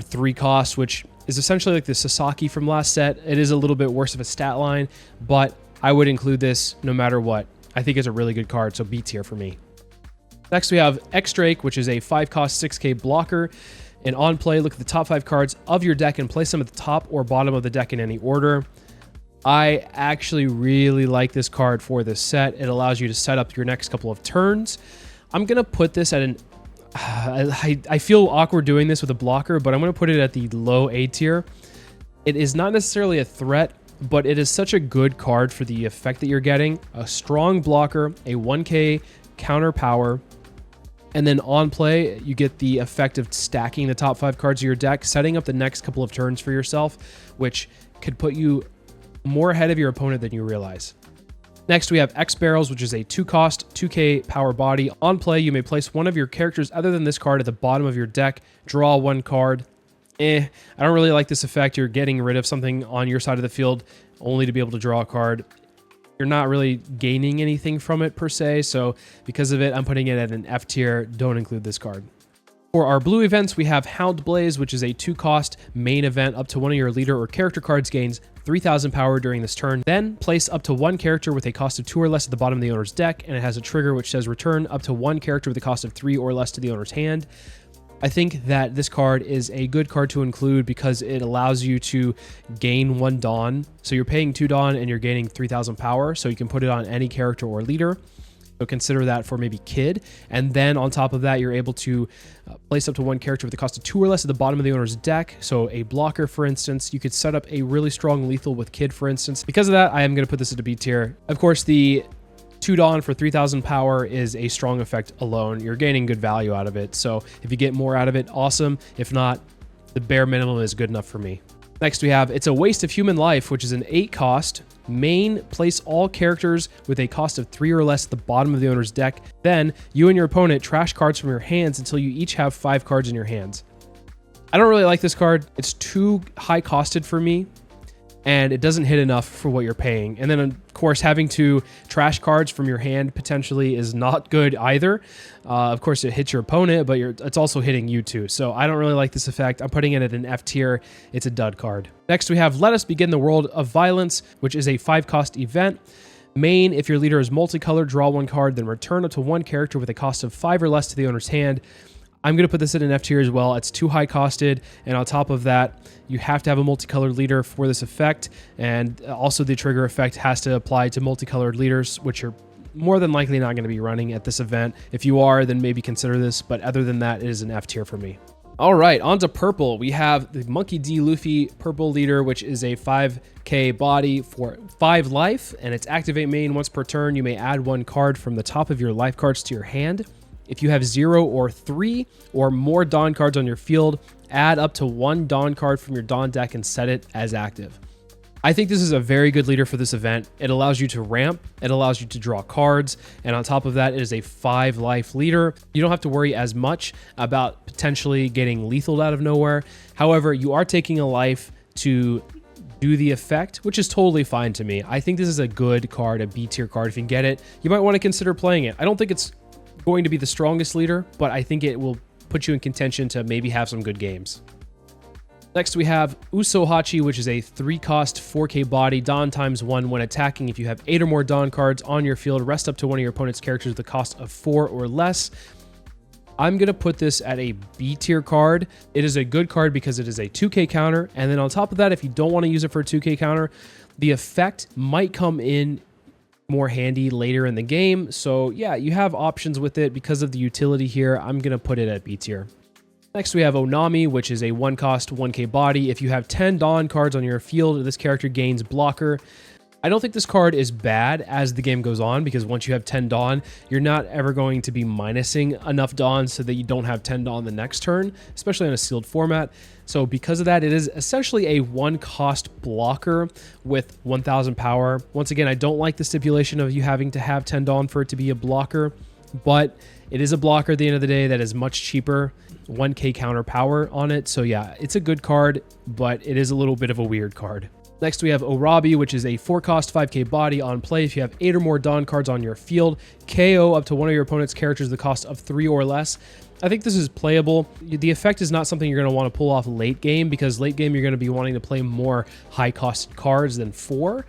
3 costs, which is essentially like the Sasaki from last set. It is a little bit worse of a stat line, but I would include this no matter what. I think it's a really good card, so B tier for me. Next, we have X-Drake, which is a 5-cost 6k blocker. And on play, look at the top 5 cards of your deck and place them at the top or bottom of the deck in any order. I actually really like this card for this set. It allows you to set up your next couple of turns. I'm going to put this at an... I feel awkward doing this with a blocker, but I'm going to put it at the low A tier. It is not necessarily a threat, but it is such a good card for the effect that you're getting. A strong blocker, a 1k counter power, and then on play, you get the effect of stacking the top 5 cards of your deck, setting up the next couple of turns for yourself, which could put you more ahead of your opponent than you realize. Next, we have X Barrels, which is a 2-cost, 2k power body. On play, you may place one of your characters other than this card at the bottom of your deck. Draw 1 card. I don't really like this effect. You're getting rid of something on your side of the field only to be able to draw a card. You're not really gaining anything from it per se, so because of it, I'm putting it at an F tier. Don't include this card. For our blue events, we have Hound Blaze, which is a 2-cost main event. Up to one of your leader or character cards gains 3,000 power during this turn. Then place up to 1 character with a cost of 2 or less at the bottom of the owner's deck, and it has a trigger which says return up to 1 character with a cost of 3 or less to the owner's hand. I think that this card is a good card to include because it allows you to gain 1 Dawn. So you're paying 2 Dawn and you're gaining 3,000 power, so you can put it on any character or leader. So consider that for maybe Kid. And then on top of that, you're able to place up to 1 character with a cost of 2 or less at the bottom of the owner's deck. So a blocker, for instance, you could set up a really strong lethal with Kid, for instance. Because of that, I am going to put this at a B tier. Of course, the 2 Dawn for 3,000 power is a strong effect alone. You're gaining good value out of it. So if you get more out of it, awesome. If not, the bare minimum is good enough for me. Next, we have It's a Waste of Human Life, which is an 8-cost main. Place all characters with a cost of 3 or less at the bottom of the owner's deck. Then you and your opponent trash cards from your hands until you each have 5 cards in your hands. I don't really like this card. It's too high costed for me, and it doesn't hit enough for what you're paying. And then, of course, having to trash cards from your hand potentially is not good either. Of course, it hits your opponent, but it's also hitting you too. So I don't really like this effect. I'm putting it at an F tier. It's a dud card. Next, we have Let Us Begin the World of Violence, which is a 5-cost event. Main, if your leader is multicolored, draw 1 card, then return up to 1 character with a cost of 5 or less to the owner's hand. I'm going to put this at an F tier as well. It's too high costed, and on top of that, you have to have a multicolored leader for this effect, and also the trigger effect has to apply to multicolored leaders, which are more than likely not going to be running at this event. If you are, then maybe consider this, but other than that, it is an F tier for me. All right, on to purple. We have the Monkey D. Luffy purple leader, which is a 5k body for 5 life, and it's activate main. Once per turn, you may add 1 card from the top of your life cards to your hand. If you have 0 or 3 or more Dawn cards on your field, add up to 1 Dawn card from your Dawn deck and set it as active. I think this is a very good leader for this event. It allows you to ramp, it allows you to draw cards, and on top of that, it is a 5-life leader. You don't have to worry as much about potentially getting lethaled out of nowhere. However, you are taking a life to do the effect, which is totally fine to me. I think this is a good card, a B tier card. If you can get it, you might want to consider playing it. I don't think it's going to be the strongest leader, but I think it will put you in contention to maybe have some good games. Next, we have Usohachi, which is a 3-cost 4k body, Dawn ×1 when attacking. If you have 8 or more Dawn cards on your field, rest up to one of your opponent's characters with a cost of 4 or less. I'm going to put this at a B tier card. It is a good card because it is a 2k counter, and then on top of that, if you don't want to use it for a 2k counter, the effect might come in more handy later in the game. So yeah, you have options with it because of the utility here. I'm going to put it at B tier. Next, we have Onami, which is a 1-cost 1k body. If you have 10 Dawn cards on your field, this character gains blocker. I don't think this card is bad as the game goes on, because once you have 10 Dawn, you're not ever going to be minusing enough Dawn so that you don't have 10 Dawn the next turn, especially in a sealed format. So because of that, it is essentially a 1-cost blocker with 1000 power. Once again, I don't like the stipulation of you having to have 10 Dawn for it to be a blocker, but it is a blocker at the end of the day that is much cheaper, 1k counter power on it. So yeah, it's a good card, but it is a little bit of a weird card. Next, we have G.R.A.P.E, which is a 4-cost 5k body on play. If you have 8 or more Dawn cards on your field, KO up to one of your opponent's characters the cost of 3 or less. I think this is playable. The effect is not something you're going to want to pull off late game, because late game you're going to be wanting to play more high-cost cards than 4.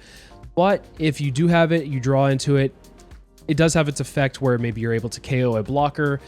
But if you do have it, you draw into it. It does have its effect where maybe you're able to KO a blocker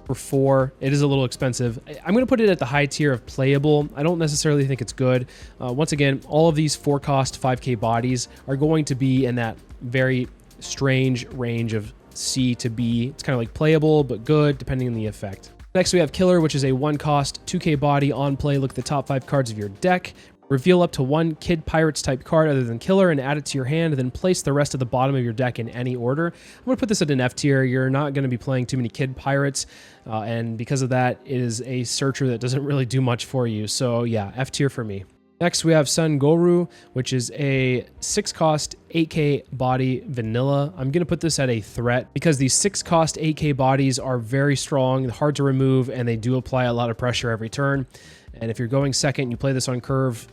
for 4. It is a little expensive. I'm going to put it at the high tier of playable. I don't necessarily think it's good. Once again, all of these 4-cost 5k bodies are going to be in that very strange range of C to B. It's kind of like playable, but good, depending on the effect. Next, we have Killer, which is a 1-cost 2k body on play. Look at the top 5 cards of your deck. Reveal up to 1 Kid Pirates type card other than Killer and add it to your hand, then place the rest of the bottom of your deck in any order. I'm going to put this at an F tier. You're not going to be playing too many Kid Pirates, and because of that, it is a searcher that doesn't really do much for you. So yeah, F tier for me. Next, we have Sun Goru, which is a 6-cost 8k body vanilla. I'm going to put this at a threat because these 6-cost 8k bodies are very strong, hard to remove, and they do apply a lot of pressure every turn. And if you're going second, you play this on curve,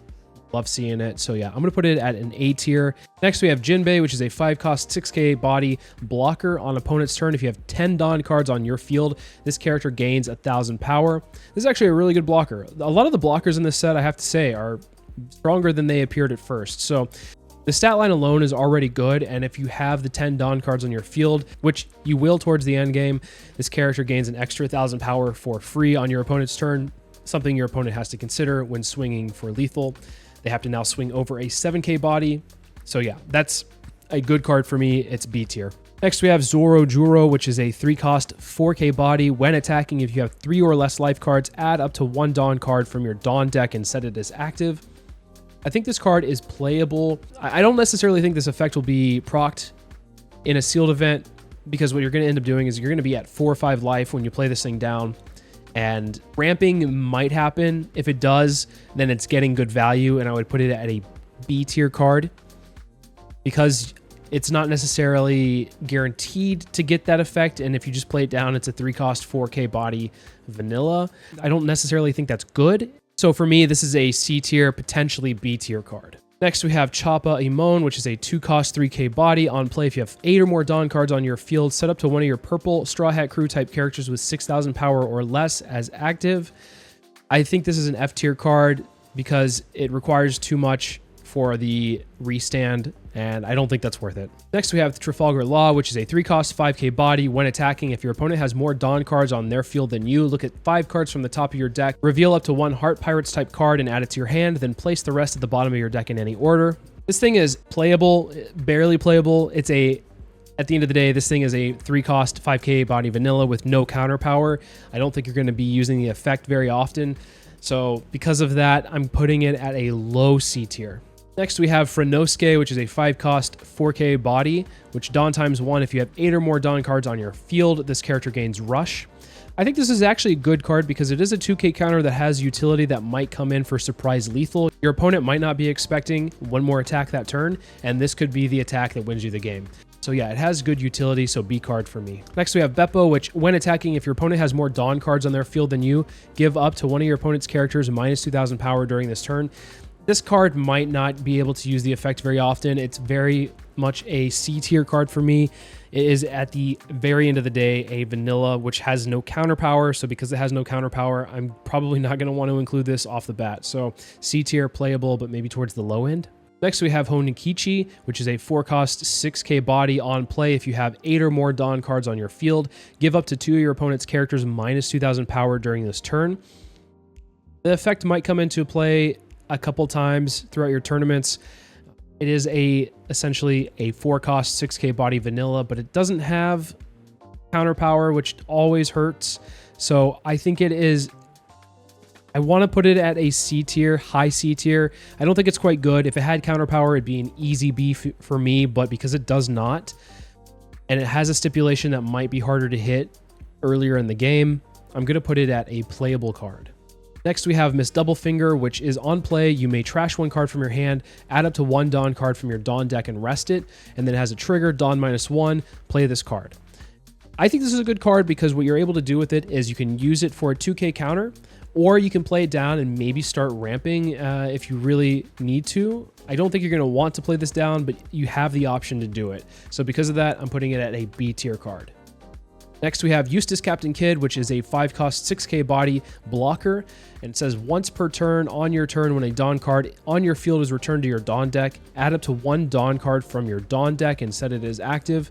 love seeing it. So yeah, I'm going to put it at an A tier. Next, we have Jinbei, which is a 5-cost 6k body blocker on opponent's turn. If you have 10 Dawn cards on your field, this character gains 1000 power. This is actually a really good blocker. A lot of the blockers in this set, I have to say, are stronger than they appeared at first. So the stat line alone is already good, and if you have the 10 Dawn cards on your field, which you will towards the end game, this character gains an extra 1000 power for free on your opponent's turn, something your opponent has to consider when swinging for lethal. They have to now swing over a 7k body. So yeah, that's a good card for me. It's B tier. Next, we have Zoro Juro, which is a 3-cost 4k body. When attacking, if you have 3 or less life cards, add up to 1 Dawn card from your Dawn deck and set it as active. I think this card is playable. I don't necessarily think this effect will be procced in a sealed event, because what you're going to end up doing is you're going to be at 4 or 5 life when you play this thing down, and ramping might happen. If it does, then it's getting good value, and I would put it at a B tier card because it's not necessarily guaranteed to get that effect, and if you just play it down, it's a 3-cost 4k body vanilla. I don't necessarily think that's good. So for me, this is a C tier, potentially B tier card. Next, we have G.R.A.P.E Imon, which is a 2-cost 3k body on play. If you have 8 or more Dawn cards on your field, set up to one of your purple Straw Hat Crew type characters with 6000 power or less as active. I think this is an F tier card because it requires too much for the restand, and I don't think that's worth it. Next, we have Trafalgar Law, which is a 3-cost 5k body. When attacking, if your opponent has more Dawn cards on their field than you, look at 5 cards from the top of your deck, reveal up to 1 Heart Pirates type card and add it to your hand, then place the rest at the bottom of your deck in any order. This thing is playable, barely playable. At the end of the day, this thing is a 3-cost 5k body vanilla with no counter power. I don't think you're going to be using the effect very often. So because of that, I'm putting it at a low C tier. Next, we have Frenosuke, which is a 5-cost 4k body, which Dawn times 1. If you have 8 or more Dawn cards on your field, this character gains Rush. I think this is actually a good card because it is a 2k counter that has utility that might come in for surprise lethal. Your opponent might not be expecting one more attack that turn, and this could be the attack that wins you the game. So yeah, it has good utility, so B card for me. Next, we have Beppo, which when attacking, if your opponent has more Dawn cards on their field than you, give up to one of your opponent's characters minus 2000 power during this turn. This card might not be able to use the effect very often. It's very much a C tier card for me. It is at the very end of the day a vanilla, which has no counter power. So because it has no counter power, I'm probably not going to want to include this off the bat. So C tier, playable, but maybe towards the low end. Next, we have Honikichi, which is a 4-cost 6k body on play. If you have 8 or more Dawn cards on your field, give up to 2 of your opponent's characters minus 2000 power during this turn. The effect might come into play a couple times throughout your tournaments. It is essentially a 4-cost 6k body vanilla, but it doesn't have counter power, which always hurts. So I think it is I want to put it at a C tier, high C tier. I don't think it's quite good. If it had counter power, it'd be an easy B for me, but because it does not, and it has a stipulation that might be harder to hit earlier in the game, I'm going to put it at a playable card. Next, we have Miss Doublefinger, which is on play. You may trash one card from your hand, add up to one Dawn card from your Dawn deck and rest it, and then it has a trigger, Dawn -1, play this card. I think this is a good card because what you're able to do with it is you can use it for a 2k counter, or you can play it down and maybe start ramping if you really need to. I don't think you're going to want to play this down, but you have the option to do it. So because of that, I'm putting it at a B tier card. Next, we have Eustace Captain Kidd, which is a 5-cost 6k body blocker. And it says once per turn on your turn when a Dawn card on your field is returned to your Dawn deck, add up to one Dawn card from your Dawn deck and set it as active.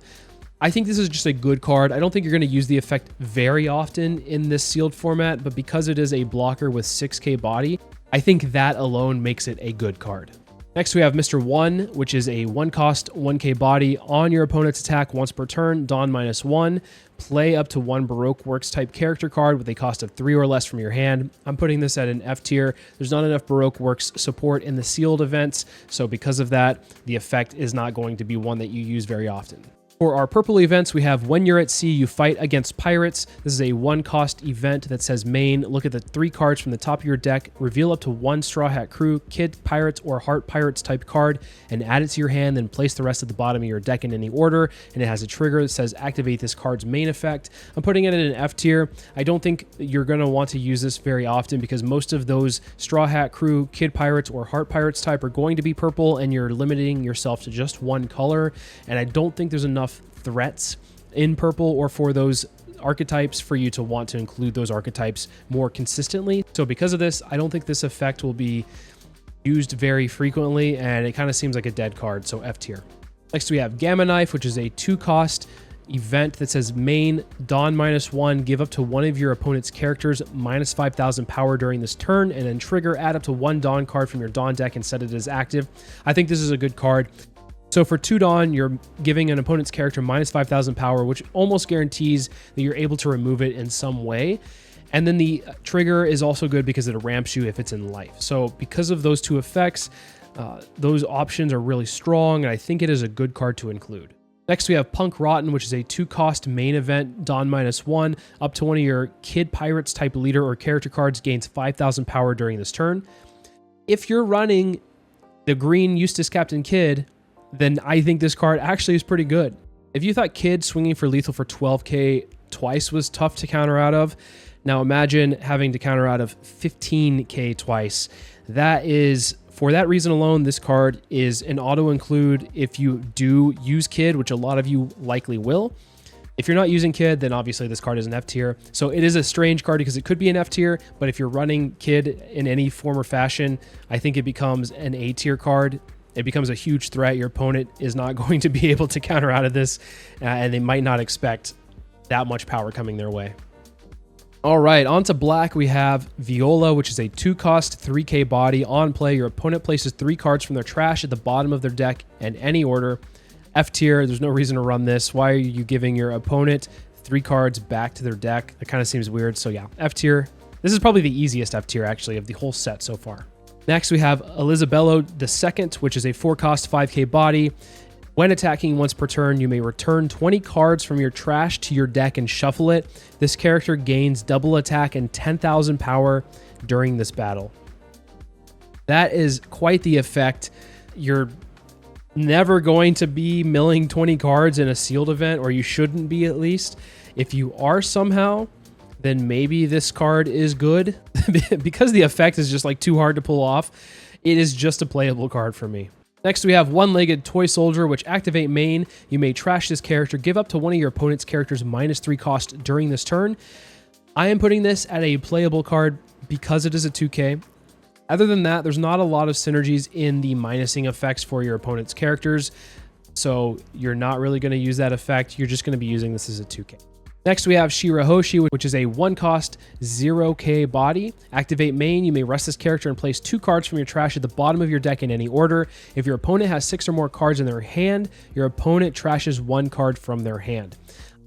I think this is just a good card. I don't think you're going to use the effect very often in this sealed format, but because it is a blocker with 6k body, I think that alone makes it a good card. Next, we have Mr. 1, which is a 1-cost 1k body on your opponent's attack once per turn, Dawn -1. Play up to one Baroque Works type character card with a cost of 3 or less from your hand. I'm putting this at an F tier. There's not enough Baroque Works support in the sealed events, so because of that, the effect is not going to be one that you use very often. For our purple events, we have when you're at sea, you fight against pirates. This is a 1-cost event that says main. Look at the 3 cards from the top of your deck, reveal up to one Straw Hat Crew, Kid Pirates, or Heart Pirates type card, and add it to your hand, then place the rest at the bottom of your deck in any order. And it has a trigger that says activate this card's main effect. I'm putting it in an F tier. I don't think you're going to want to use this very often because most of those Straw Hat Crew, Kid Pirates, or Heart Pirates type are going to be purple, and you're limiting yourself to just one color. And I don't think there's enough threats in purple or for those archetypes for you to want to include those archetypes more consistently. So because of this, I don't think this effect will be used very frequently, and it kind of seems like a dead card, so F tier. Next, we have Gamma Knife, which is a 2-cost event that says main, Dawn -1, give up to one of your opponent's characters -5,000 power during this turn, and then trigger, add up to one Dawn card from your Dawn deck and set it as active. I think this is a good card. So for 2 Dawn, you're giving an opponent's character -5,000 power, which almost guarantees that you're able to remove it in some way. And then the trigger is also good because it ramps you if it's in life. So because of those 2 effects, those options are really strong, and I think it is a good card to include. Next, we have Punk Rotten, which is a 2-cost main event, Dawn -1. Up to one of your Kid Pirates type leader or character cards gains 5,000 power during this turn. If you're running the green Eustace Captain Kidd, then I think this card actually is pretty good. If you thought Kid swinging for lethal for 12k twice was tough to counter out of, now imagine having to counter out of 15k twice. That is, for that reason alone, this card is an auto-include if you do use Kid, which a lot of you likely will. If you're not using Kid, then obviously this card is an F tier. So it is a strange card because it could be an F tier, but if you're running Kid in any form or fashion, I think it becomes an A tier card. It becomes a huge threat. Your opponent is not going to be able to counter out of this, and they might not expect that much power coming their way. All right, on to black, we have Viola, which is a 2-cost 3k body. On play, your opponent places 3 cards from their trash at the bottom of their deck in any order. F tier, there's no reason to run this. Why are you giving your opponent 3 cards back to their deck? That kind of seems weird, so yeah, F tier. This is probably the easiest F tier, actually, of the whole set so far. Next, we have Elizabello II, which is a 4-cost 5k body. When attacking once per turn, you may return 20 cards from your trash to your deck and shuffle it. This character gains double attack and 10,000 power during this battle. That is quite the effect. You're never going to be milling 20 cards in a sealed event, or you shouldn't be at least. If you are somehow, then maybe this card is good. Because the effect is just like too hard to pull off, it is just a playable card for me. Next, we have One-Legged Toy Soldier, which activate main. You may trash this character, give up to one of your opponent's characters -3 cost during this turn. I am putting this at a playable card because it is a 2k. Other than that, there's not a lot of synergies in the minusing effects for your opponent's characters, so you're not really going to use that effect. You're just going to be using this as a 2k. Next, we have Shirahoshi, which is a 1-cost 0k body. Activate main. You may rest this character and place 2 cards from your trash at the bottom of your deck in any order. If your opponent has 6 or more cards in their hand, your opponent trashes 1 card from their hand.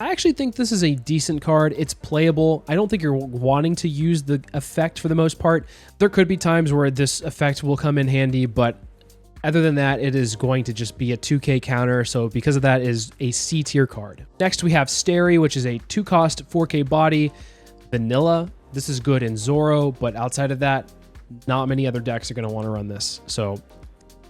I actually think this is a decent card. It's playable. I don't think you're wanting to use the effect for the most part. There could be times where this effect will come in handy, but other than that, it is going to just be a 2k counter, so because of that, it is a C tier card. Next, we have Stary, which is a 2-cost 4k body. Vanilla. This is good in Zoro, but outside of that, not many other decks are going to want to run this. So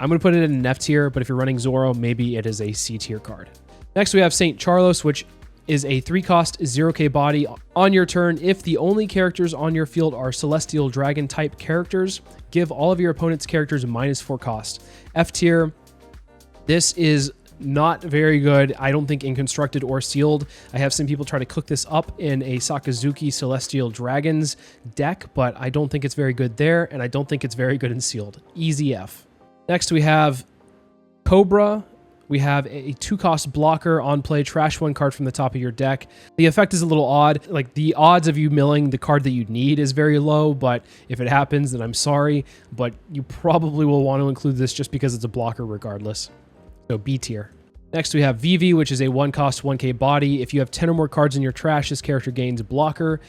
I'm going to put it in an F tier, but if you're running Zoro, maybe it is a C tier card. Next, we have St. Charlos, which is a 3-cost 0k body. On your turn, if the only characters on your field are Celestial Dragon type characters, give all of your opponent's characters -4 cost. F tier. This is not very good, I don't think, in Constructed or Sealed. I have seen people try to cook this up in a Sakazuki Celestial Dragons deck, but I don't think it's very good there, and I don't think it's very good in Sealed. Easy F. Next, we have Cobra. We have a 2-cost blocker on play, trash 1 card from the top of your deck. The effect is a little odd. Like, the odds of you milling the card that you need is very low, but if it happens, then I'm sorry. But you probably will want to include this just because it's a blocker regardless. So B tier. Next, we have Vivi, which is a 1-cost 1k body. If you have 10 or more cards in your trash, this character gains blocker.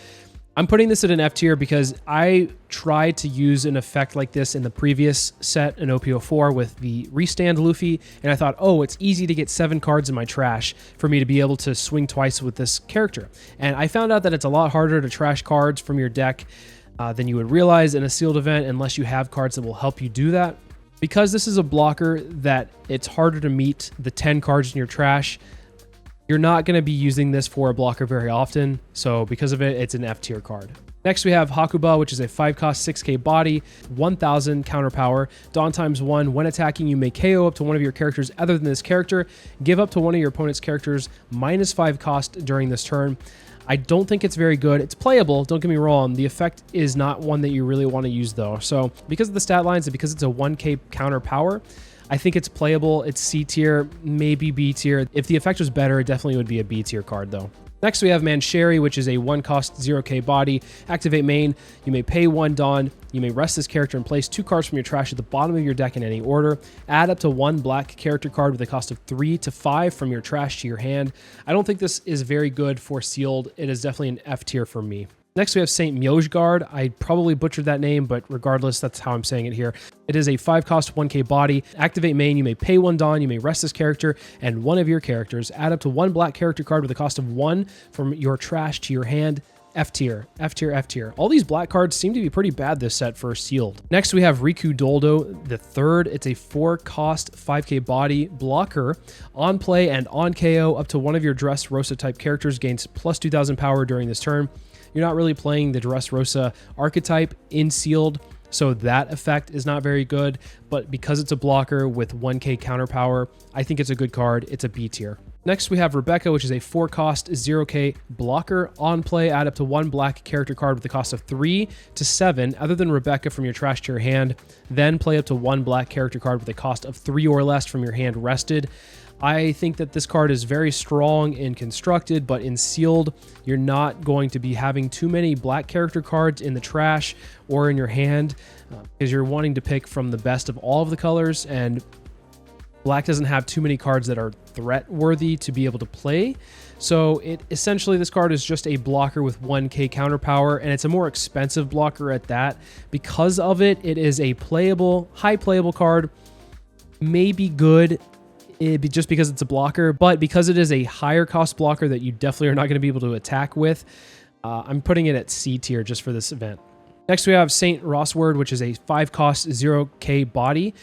I'm putting this at an F tier because I tried to use an effect like this in the previous set in OPO4 with the Restand Luffy, and I thought, oh, it's easy to get 7 cards in my trash for me to be able to swing twice with this character. And I found out that it's a lot harder to trash cards from your deck than you would realize in a sealed event unless you have cards that will help you do that. Because this is a blocker that it's harder to meet the 10 cards in your trash, you're not going to be using this for a blocker very often, so because of it, it's an F tier card. Next, we have Hakuba, which is a 5-cost 6k body, 1000 counter power. Dawn ×1. When attacking, you may KO up to one of your characters other than this character. Give up to one of your opponent's characters -5 cost during this turn. I don't think it's very good. It's playable, don't get me wrong. The effect is not one that you really want to use though. So because of the stat lines and because it's a 1k counter power, I think it's playable. It's C tier, maybe B tier. If the effect was better, it definitely would be a B tier card though. Next, we have Mancheri, which is a 1-cost 0k body. Activate main. You may pay 1 Dawn. You may rest this character and place 2 cards from your trash at the bottom of your deck in any order. Add up to 1 black character card with a cost of 3 to 5 from your trash to your hand. I don't think this is very good for Sealed. It is definitely an F tier for me. Next, we have St. Mjosgard. I probably butchered that name, but regardless, that's how I'm saying it here. It is a 5-cost 1k body. Activate main. You may pay 1 Dawn. You may rest this character and one of your characters. Add up to 1 black character card with a cost of 1 from your trash to your hand. F tier, F tier, F tier. All these black cards seem to be pretty bad this set for Sealed. Next, we have Riku Doldo the third. It's a 4-cost 5k body blocker. On play and on KO, up to one of your Dressrosa type characters gains plus 2000 power during this turn. You're not really playing the Dressrosa archetype in Sealed, so that effect is not very good, but because it's a blocker with 1k counter power, I think it's a good card. It's a B tier. Next, we have Rebecca, which is a 4-cost 0k blocker. On play, add up to 1 black character card with the cost of 3 to 7, other than Rebecca, from your trash to your hand. Then play up to 1 black character card with a cost of 3 or less from your hand rested. I think that this card is very strong in Constructed, but in Sealed, you're not going to be having too many black character cards in the trash or in your hand because you're wanting to pick from the best of all of the colors, and black doesn't have too many cards that are threat worthy to be able to play. So essentially this card is just a blocker with 1k counter power, and it's a more expensive blocker at that. Because of it, it is a playable, high playable card, maybe good just because it's a blocker, but because it is a higher cost blocker that you definitely are not going to be able to attack with, I'm putting it at C tier just for this event. Next, we have St. Rossword, which is a 5-cost 0k body.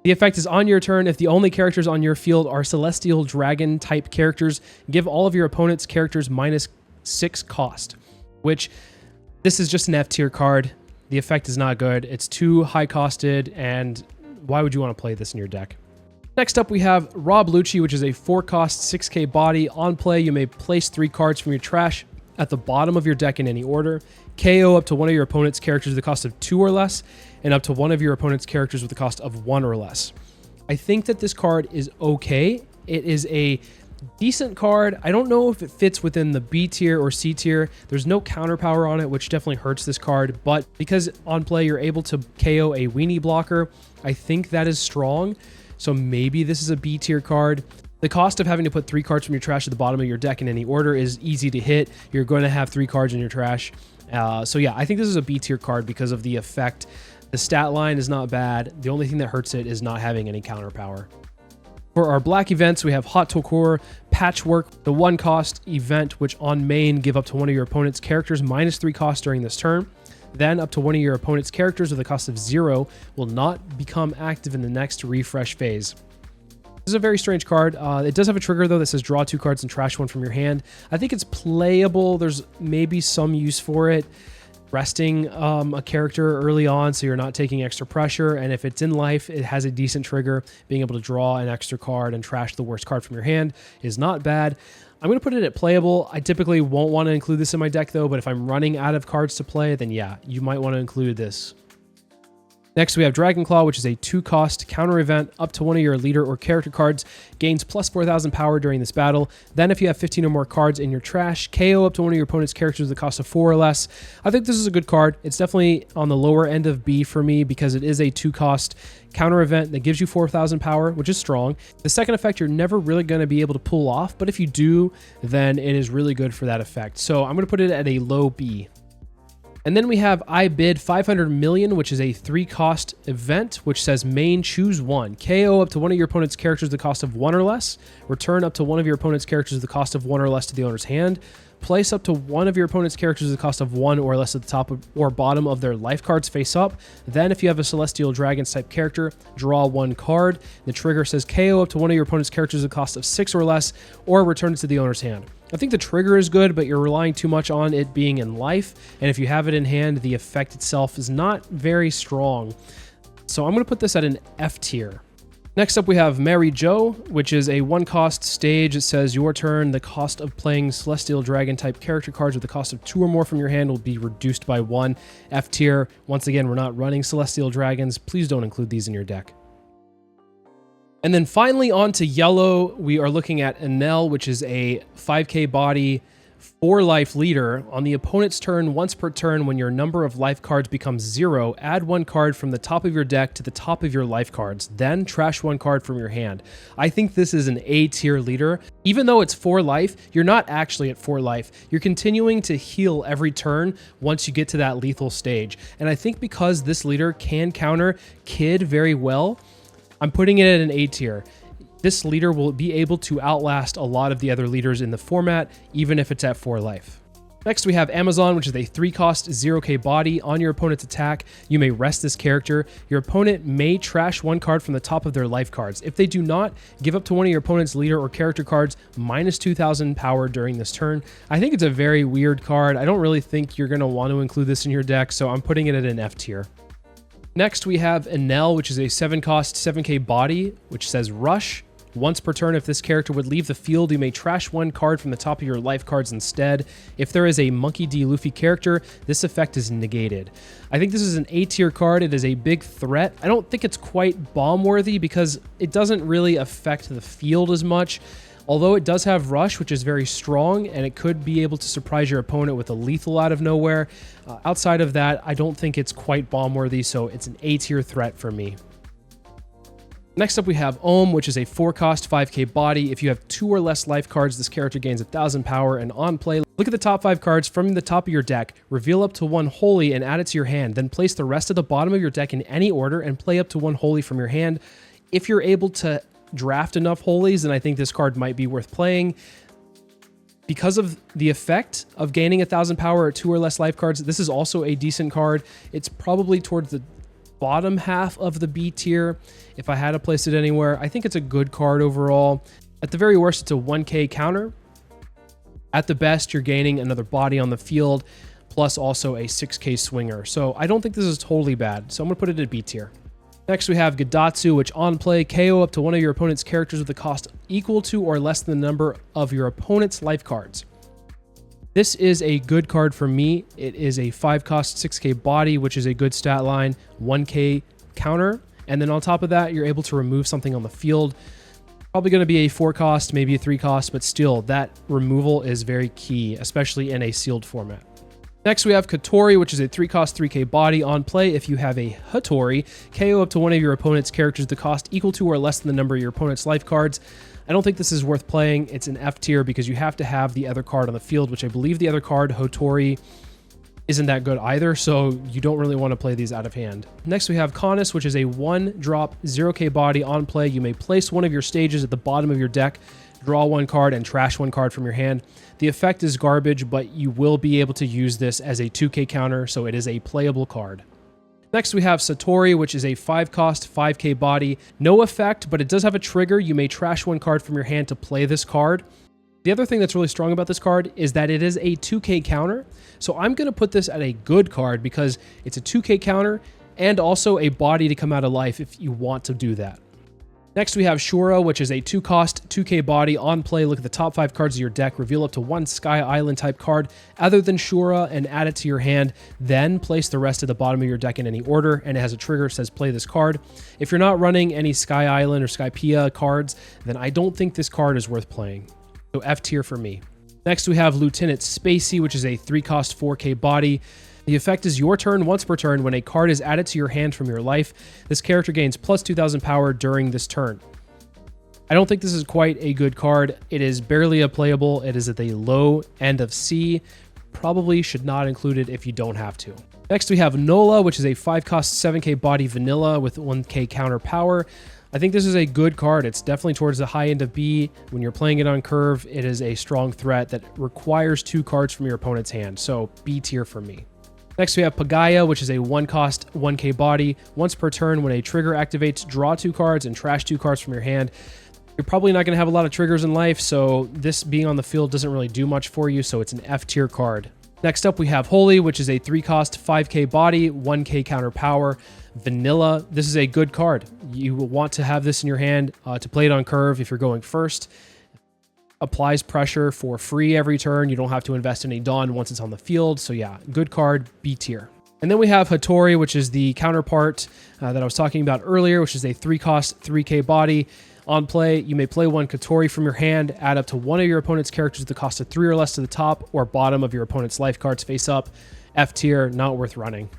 The effect is on your turn. If the only characters on your field are Celestial Dragon type characters, give all of your opponent's characters -6 cost, which this is just an F tier card. The effect is not good. It's too high costed, and why would you want to play this in your deck? Next up, we have Rob Lucci, which is a 4-cost 6k body. On play, you may place 3 cards from your trash at the bottom of your deck in any order. KO up to one of your opponent's characters with the cost of 2 or less, and up to one of your opponent's characters with the cost of 1 or less. I think that this card is okay. It is a decent card. I don't know if it fits within the B tier or C tier. There's no counter power on it, which definitely hurts this card, but because on play you're able to KO a weenie blocker, I think that is strong. So maybe this is a B tier card. The cost of having to put 3 cards from your trash at the bottom of your deck in any order is easy to hit. You're going to have 3 cards in your trash. So yeah, I think this is a B tier card because of the effect. The stat line is not bad. The only thing that hurts it is not having any counter power. For our black events, we have Hot Tokor, Patchwork, the 1 cost event, which on main give up to one of your opponent's characters -3 cost during this turn. Then up to one of your opponent's characters with a cost of 0 will not become active in the next refresh phase. This is a very strange card. It does have a trigger though that says draw 2 cards and trash 1 from your hand. I think it's playable. There's maybe some use for it. Resting a character early on so you're not taking extra pressure, and if it's in life, it has a decent trigger. Being able to draw an extra card and trash the worst card from your hand is not bad. I'm going to put it at playable. I typically won't want to include this in my deck though, but if I'm running out of cards to play, then yeah, you might want to include this. Next, we have Dragonclaw, which is a 2 cost counter event. Up to one of your leader or character cards gains plus 4,000 power during this battle. Then if you have 15 or more cards in your trash, KO up to one of your opponent's characters with a cost of 4 or less. I think this is a good card. It's definitely on the lower end of B for me because it is a 2 cost counter event that gives you 4,000 power, which is strong. The second effect you're never really going to be able to pull off, but if you do, then it is really good for that effect. So I'm going to put it at a low B. And then we have I bid 500 million, which is a 3 cost event, which says main choose 1. KO up to one of your opponent's characters the cost of 1 or less. Return up to one of your opponent's characters the cost of 1 or less to the owner's hand. Place up to one of your opponent's characters the cost of 1 or less at the top or bottom of their life cards face up. Then if you have a Celestial Dragons type character, draw 1 card. The trigger says KO up to one of your opponent's characters the cost of 6 or less, or return it to the owner's hand. I think the trigger is good, but you're relying too much on it being in life, and if you have it in hand, the effect itself is not very strong. So I'm going to put this at an F tier. Next up, we have Mary Jo, which is a 1 cost stage. It says your turn, the cost of playing Celestial Dragon type character cards with the cost of 2 or more from your hand will be reduced by 1. F tier. Once again, we're not running Celestial Dragons. Please don't include these in your deck. And then finally on to yellow, we are looking at Enel, which is a 5k body 4-life leader. On the opponent's turn, once per turn, when your number of life cards becomes 0, add 1 card from the top of your deck to the top of your life cards, then trash 1 card from your hand. I think this is an A tier leader. Even though it's 4 life, you're not actually at 4 life. You're continuing to heal every turn once you get to that lethal stage. And I think because this leader can counter Kid very well, I'm putting it at an A tier. This leader will be able to outlast a lot of the other leaders in the format, even if it's at 4 life. Next, we have Amazon, which is a 3 cost 0k body. On your opponent's attack, you may rest this character. Your opponent may trash 1 card from the top of their life cards. If they do not, give up to one of your opponent's leader or character cards minus 2,000 power during this turn. I think it's a very weird card. I don't really think you're going to want to include this in your deck, so I'm putting it at an F tier. Next, we have Enel, which is a 7 cost 7k body, which says Rush. Once per turn, if this character would leave the field, you may trash 1 card from the top of your life cards instead. If there is a Monkey D. Luffy character, this effect is negated. I think this is an A tier card. It is a big threat. I don't think it's quite bomb worthy because it doesn't really affect the field as much. Although it does have Rush, which is very strong, and it could be able to surprise your opponent with a lethal out of nowhere. Outside of that, I don't think it's quite bomb worthy, so it's an A tier threat for me. Next up, we have Ohm, which is a 4 cost 5k body. If you have 2 or less life cards, this character gains 1,000 power, and on play, look at the top 5 cards from the top of your deck, reveal up to 1 holy and add it to your hand, then place the rest at the bottom of your deck in any order and play up to 1 holy from your hand. If you're able to draft enough holies, then I think this card might be worth playing. Because of the effect of gaining 1,000 power or 2 or less life cards, this is also a decent card. It's probably towards the bottom half of the B tier if I had to place it anywhere. I think it's a good card overall. At the very worst, it's a 1k counter. At the best, you're gaining another body on the field, plus also a 6k swinger. So I don't think this is totally bad. So I'm going to put it at B tier. Next, we have Gadatsu, which on play, KO up to one of your opponent's characters with a cost equal to or less than the number of your opponent's life cards. This is a good card for me. It is a 5 cost 6k body, which is a good stat line, 1k counter. And then on top of that, you're able to remove something on the field. Probably going to be a 4 cost, maybe a 3 cost, but still, that removal is very key, especially in a sealed format. Next, we have Katori, which is a 3 cost 3k body. On play, if you have a Hattori, KO up to one of your opponent's characters, the cost equal to or less than the number of your opponent's life cards. I don't think this is worth playing. It's an F tier because you have to have the other card on the field, which I believe the other card, Hotori, isn't that good either, so you don't really want to play these out of hand. Next we have Canis, which is a 1-drop 0k body. On play, you may place one of your stages at the bottom of your deck, draw one card, and trash one card from your hand. The effect is garbage, but you will be able to use this as a 2k counter, so it is a playable card. Next we have Satori, which is a 5-cost 5k body. No effect, but it does have a trigger. You may trash one card from your hand to play this card. The other thing that's really strong about this card is that it is a 2k counter. So I'm going to put this at a good card because it's a 2k counter and also a body to come out of life if you want to do that. Next we have Shura, which is a 2-cost 2k body. On play, look at the top 5 cards of your deck, reveal up to one Sky Island type card other than Shura and add it to your hand. Then place the rest at the bottom of your deck in any order, and it has a trigger that says play this card. If you're not running any Sky Island or Skypiea cards, then I don't think this card is worth playing. So F tier for me. Next we have Lieutenant Spacey, which is a 3-cost 4k body. The effect is your turn once per turn. When a card is added to your hand from your life, this character gains plus 2,000 power during this turn. I don't think this is quite a good card. It is barely a playable. It is at the low end of C. Probably should not include it if you don't have to. Next we have Nola, which is a 5-cost 7k body vanilla with 1k counter power. I think this is a good card. It's definitely towards the high end of B. When you're playing it on curve, it is a strong threat that requires 2 cards from your opponent's hand. So B tier for me. Next we have Pagaya, which is a 1-cost 1k body. Once per turn, when a trigger activates, draw 2 cards and trash 2 cards from your hand. You're probably not going to have a lot of triggers in life, so this being on the field doesn't really do much for you, so it's an F tier card. Next up we have Holy, which is a 3-cost 5k body, 1k counter power, vanilla. This is a good card. You will want to have this in your hand to play it on curve if you're going first. Applies pressure for free every turn. You don't have to invest any Dawn once it's on the field. So yeah, good card, B tier. And then we have Hattori, which is the counterpart that I was talking about earlier, which is a 3-cost 3k body. On play, you may play one Katori from your hand, add up to one of your opponent's characters at the cost of 3 or less to the top or bottom of your opponent's life cards face up. F tier, not worth running.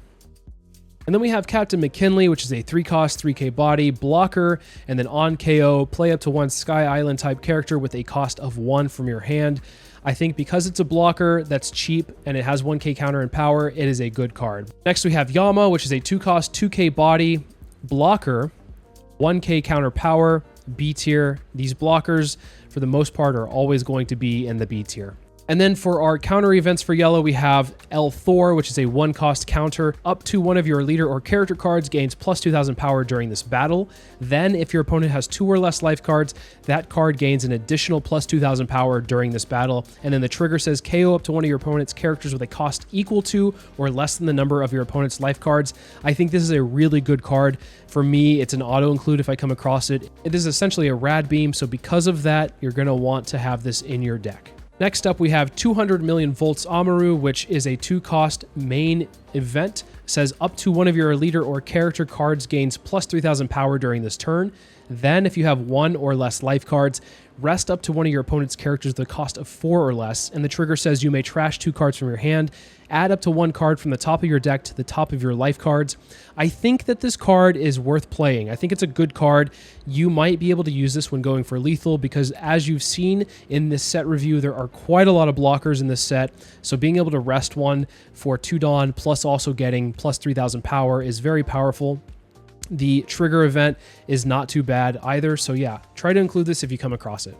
And then we have Captain McKinley, which is a 3-cost 3k body, blocker, and then on KO, play up to one Sky Island type character with a cost of 1 from your hand. I think because it's a blocker that's cheap and it has 1k counter and power, it is a good card. Next we have Yama, which is a 2-cost 2k body, blocker, 1k counter power, B tier. These blockers, for the most part, are always going to be in the B tier. And then for our counter events for yellow, we have El Thor, which is a 1-cost counter. Up to one of your leader or character cards gains plus 2,000 power during this battle. Then, if your opponent has 2 or less life cards, that card gains an additional plus 2,000 power during this battle. And then the trigger says KO up to one of your opponent's characters with a cost equal to or less than the number of your opponent's life cards. I think this is a really good card. For me, it's an auto-include if I come across it. It is essentially a rad beam, so because of that, you're going to want to have this in your deck. Next up, we have 200 million volts Amaru, which is a 2-cost main event. It says up to one of your leader or character cards gains plus 3,000 power during this turn. Then, if you have 1 or less life cards, rest up to one of your opponent's characters at the cost of 4 or less, and the trigger says you may trash 2 cards from your hand, add up to 1 card from the top of your deck to the top of your life cards. I think that this card is worth playing. I think it's a good card. You might be able to use this when going for lethal because as you've seen in this set review, there are quite a lot of blockers in this set, so being able to rest one for 2 Dawn plus also getting plus 3,000 power is very powerful. The trigger event is not too bad either, so yeah, try to include this if you come across it.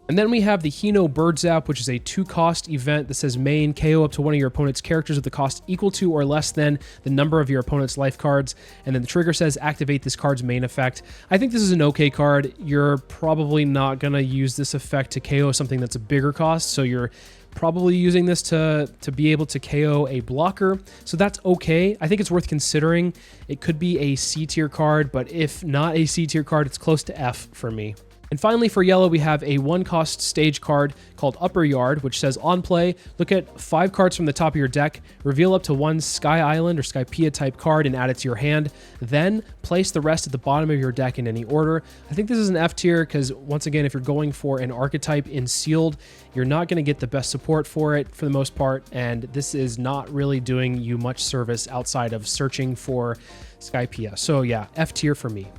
And then we have the Hino Bird Zap, which is a 2-cost event that says main KO up to one of your opponent's characters at the cost equal to or less than the number of your opponent's life cards. And then the trigger says activate this card's main effect. I think this is an okay card. You're probably not going to use this effect to KO something that's a bigger cost, so you're probably using this to be able to KO a blocker, so that's okay. I think it's worth considering. It could be a C tier card, but if not a C tier card, it's close to F for me. And finally, for yellow, we have a 1-cost stage card called Upper Yard, which says on play, look at 5 cards from the top of your deck, reveal up to one Sky Island or Skypiea type card and add it to your hand. Then place the rest at the bottom of your deck in any order. I think this is an F tier because, once again, if you're going for an archetype in sealed, you're not going to get the best support for it for the most part, and this is not really doing you much service outside of searching for Skypiea. So yeah, F tier for me.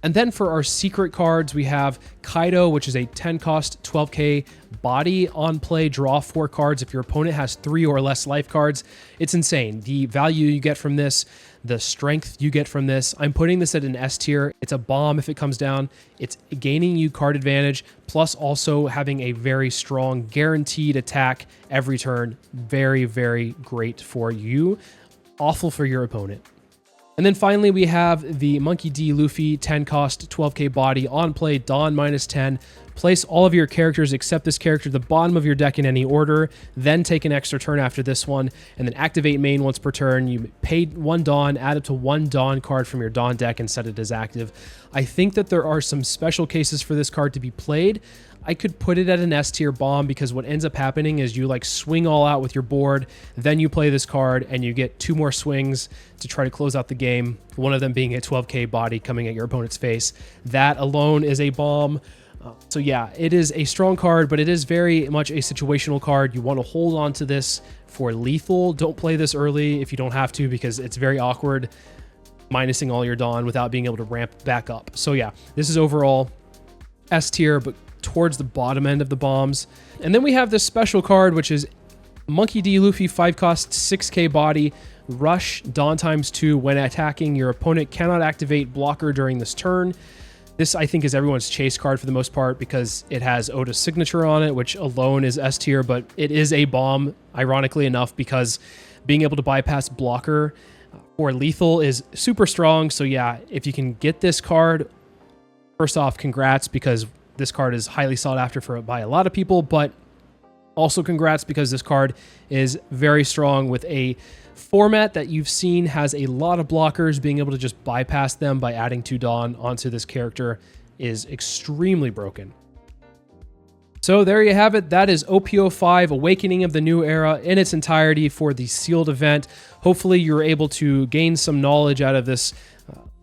And then for our secret cards, we have Kaido, which is a 10 cost 12k body on play. Draw 4 cards if your opponent has 3 or less life cards. It's insane. The value you get from this, the strength you get from this. I'm putting this at an S tier. It's a bomb if it comes down. It's gaining you card advantage, plus also having a very strong guaranteed attack every turn. Very, very great for you. Awful for your opponent. And then finally, we have the Monkey D. Luffy 10 cost 12k body on play, Dawn -10. Place all of your characters except this character at the bottom of your deck in any order, then take an extra turn after this one, and then activate main once per turn. You pay 1 Dawn, add up to 1 Dawn card from your Dawn deck and set it as active. I think that there are some special cases for this card to be played. I could put it at an S tier bomb because what ends up happening is you like swing all out with your board, then you play this card and you get 2 more swings to try to close out the game, one of them being a 12k body coming at your opponent's face. That alone is a bomb. So yeah, it is a strong card, but it is very much a situational card. You want to hold on to this for lethal. Don't play this early if you don't have to, because it's very awkward minusing all your Dawn without being able to ramp back up. So yeah, this is overall S tier, but towards the bottom end of the bombs. And then we have this special card, which is Monkey D. Luffy 5 cost 6k body, Rush Dawn ×2. When attacking, your opponent cannot activate blocker during this turn. This, I think, is everyone's chase card for the most part because it has Oda's signature on it, which alone is S tier, but it is a bomb, ironically enough, because being able to bypass blocker or lethal is super strong. So yeah, if you can get this card, first off, congrats, because this card is highly sought after by a lot of people, but also congrats because this card is very strong with a format that you've seen has a lot of blockers. Being able to just bypass them by adding 2 Dawn onto this character is extremely broken. So there you have it. That is OP05, Awakening of the New Era in its entirety for the sealed event. Hopefully you're able to gain some knowledge out of this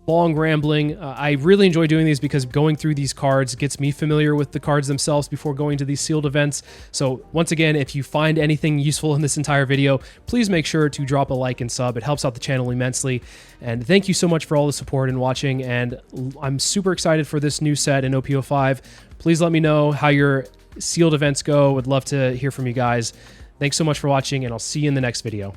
long rambling. I really enjoy doing these because going through these cards gets me familiar with the cards themselves before going to these sealed events. So once again, if you find anything useful in this entire video, please make sure to drop a like and sub. It helps out the channel immensely. And thank you so much for all the support and watching. And I'm super excited for this new set in OP05. Please let me know how your sealed events go. Would love to hear from you guys. Thanks so much for watching, and I'll see you in the next video.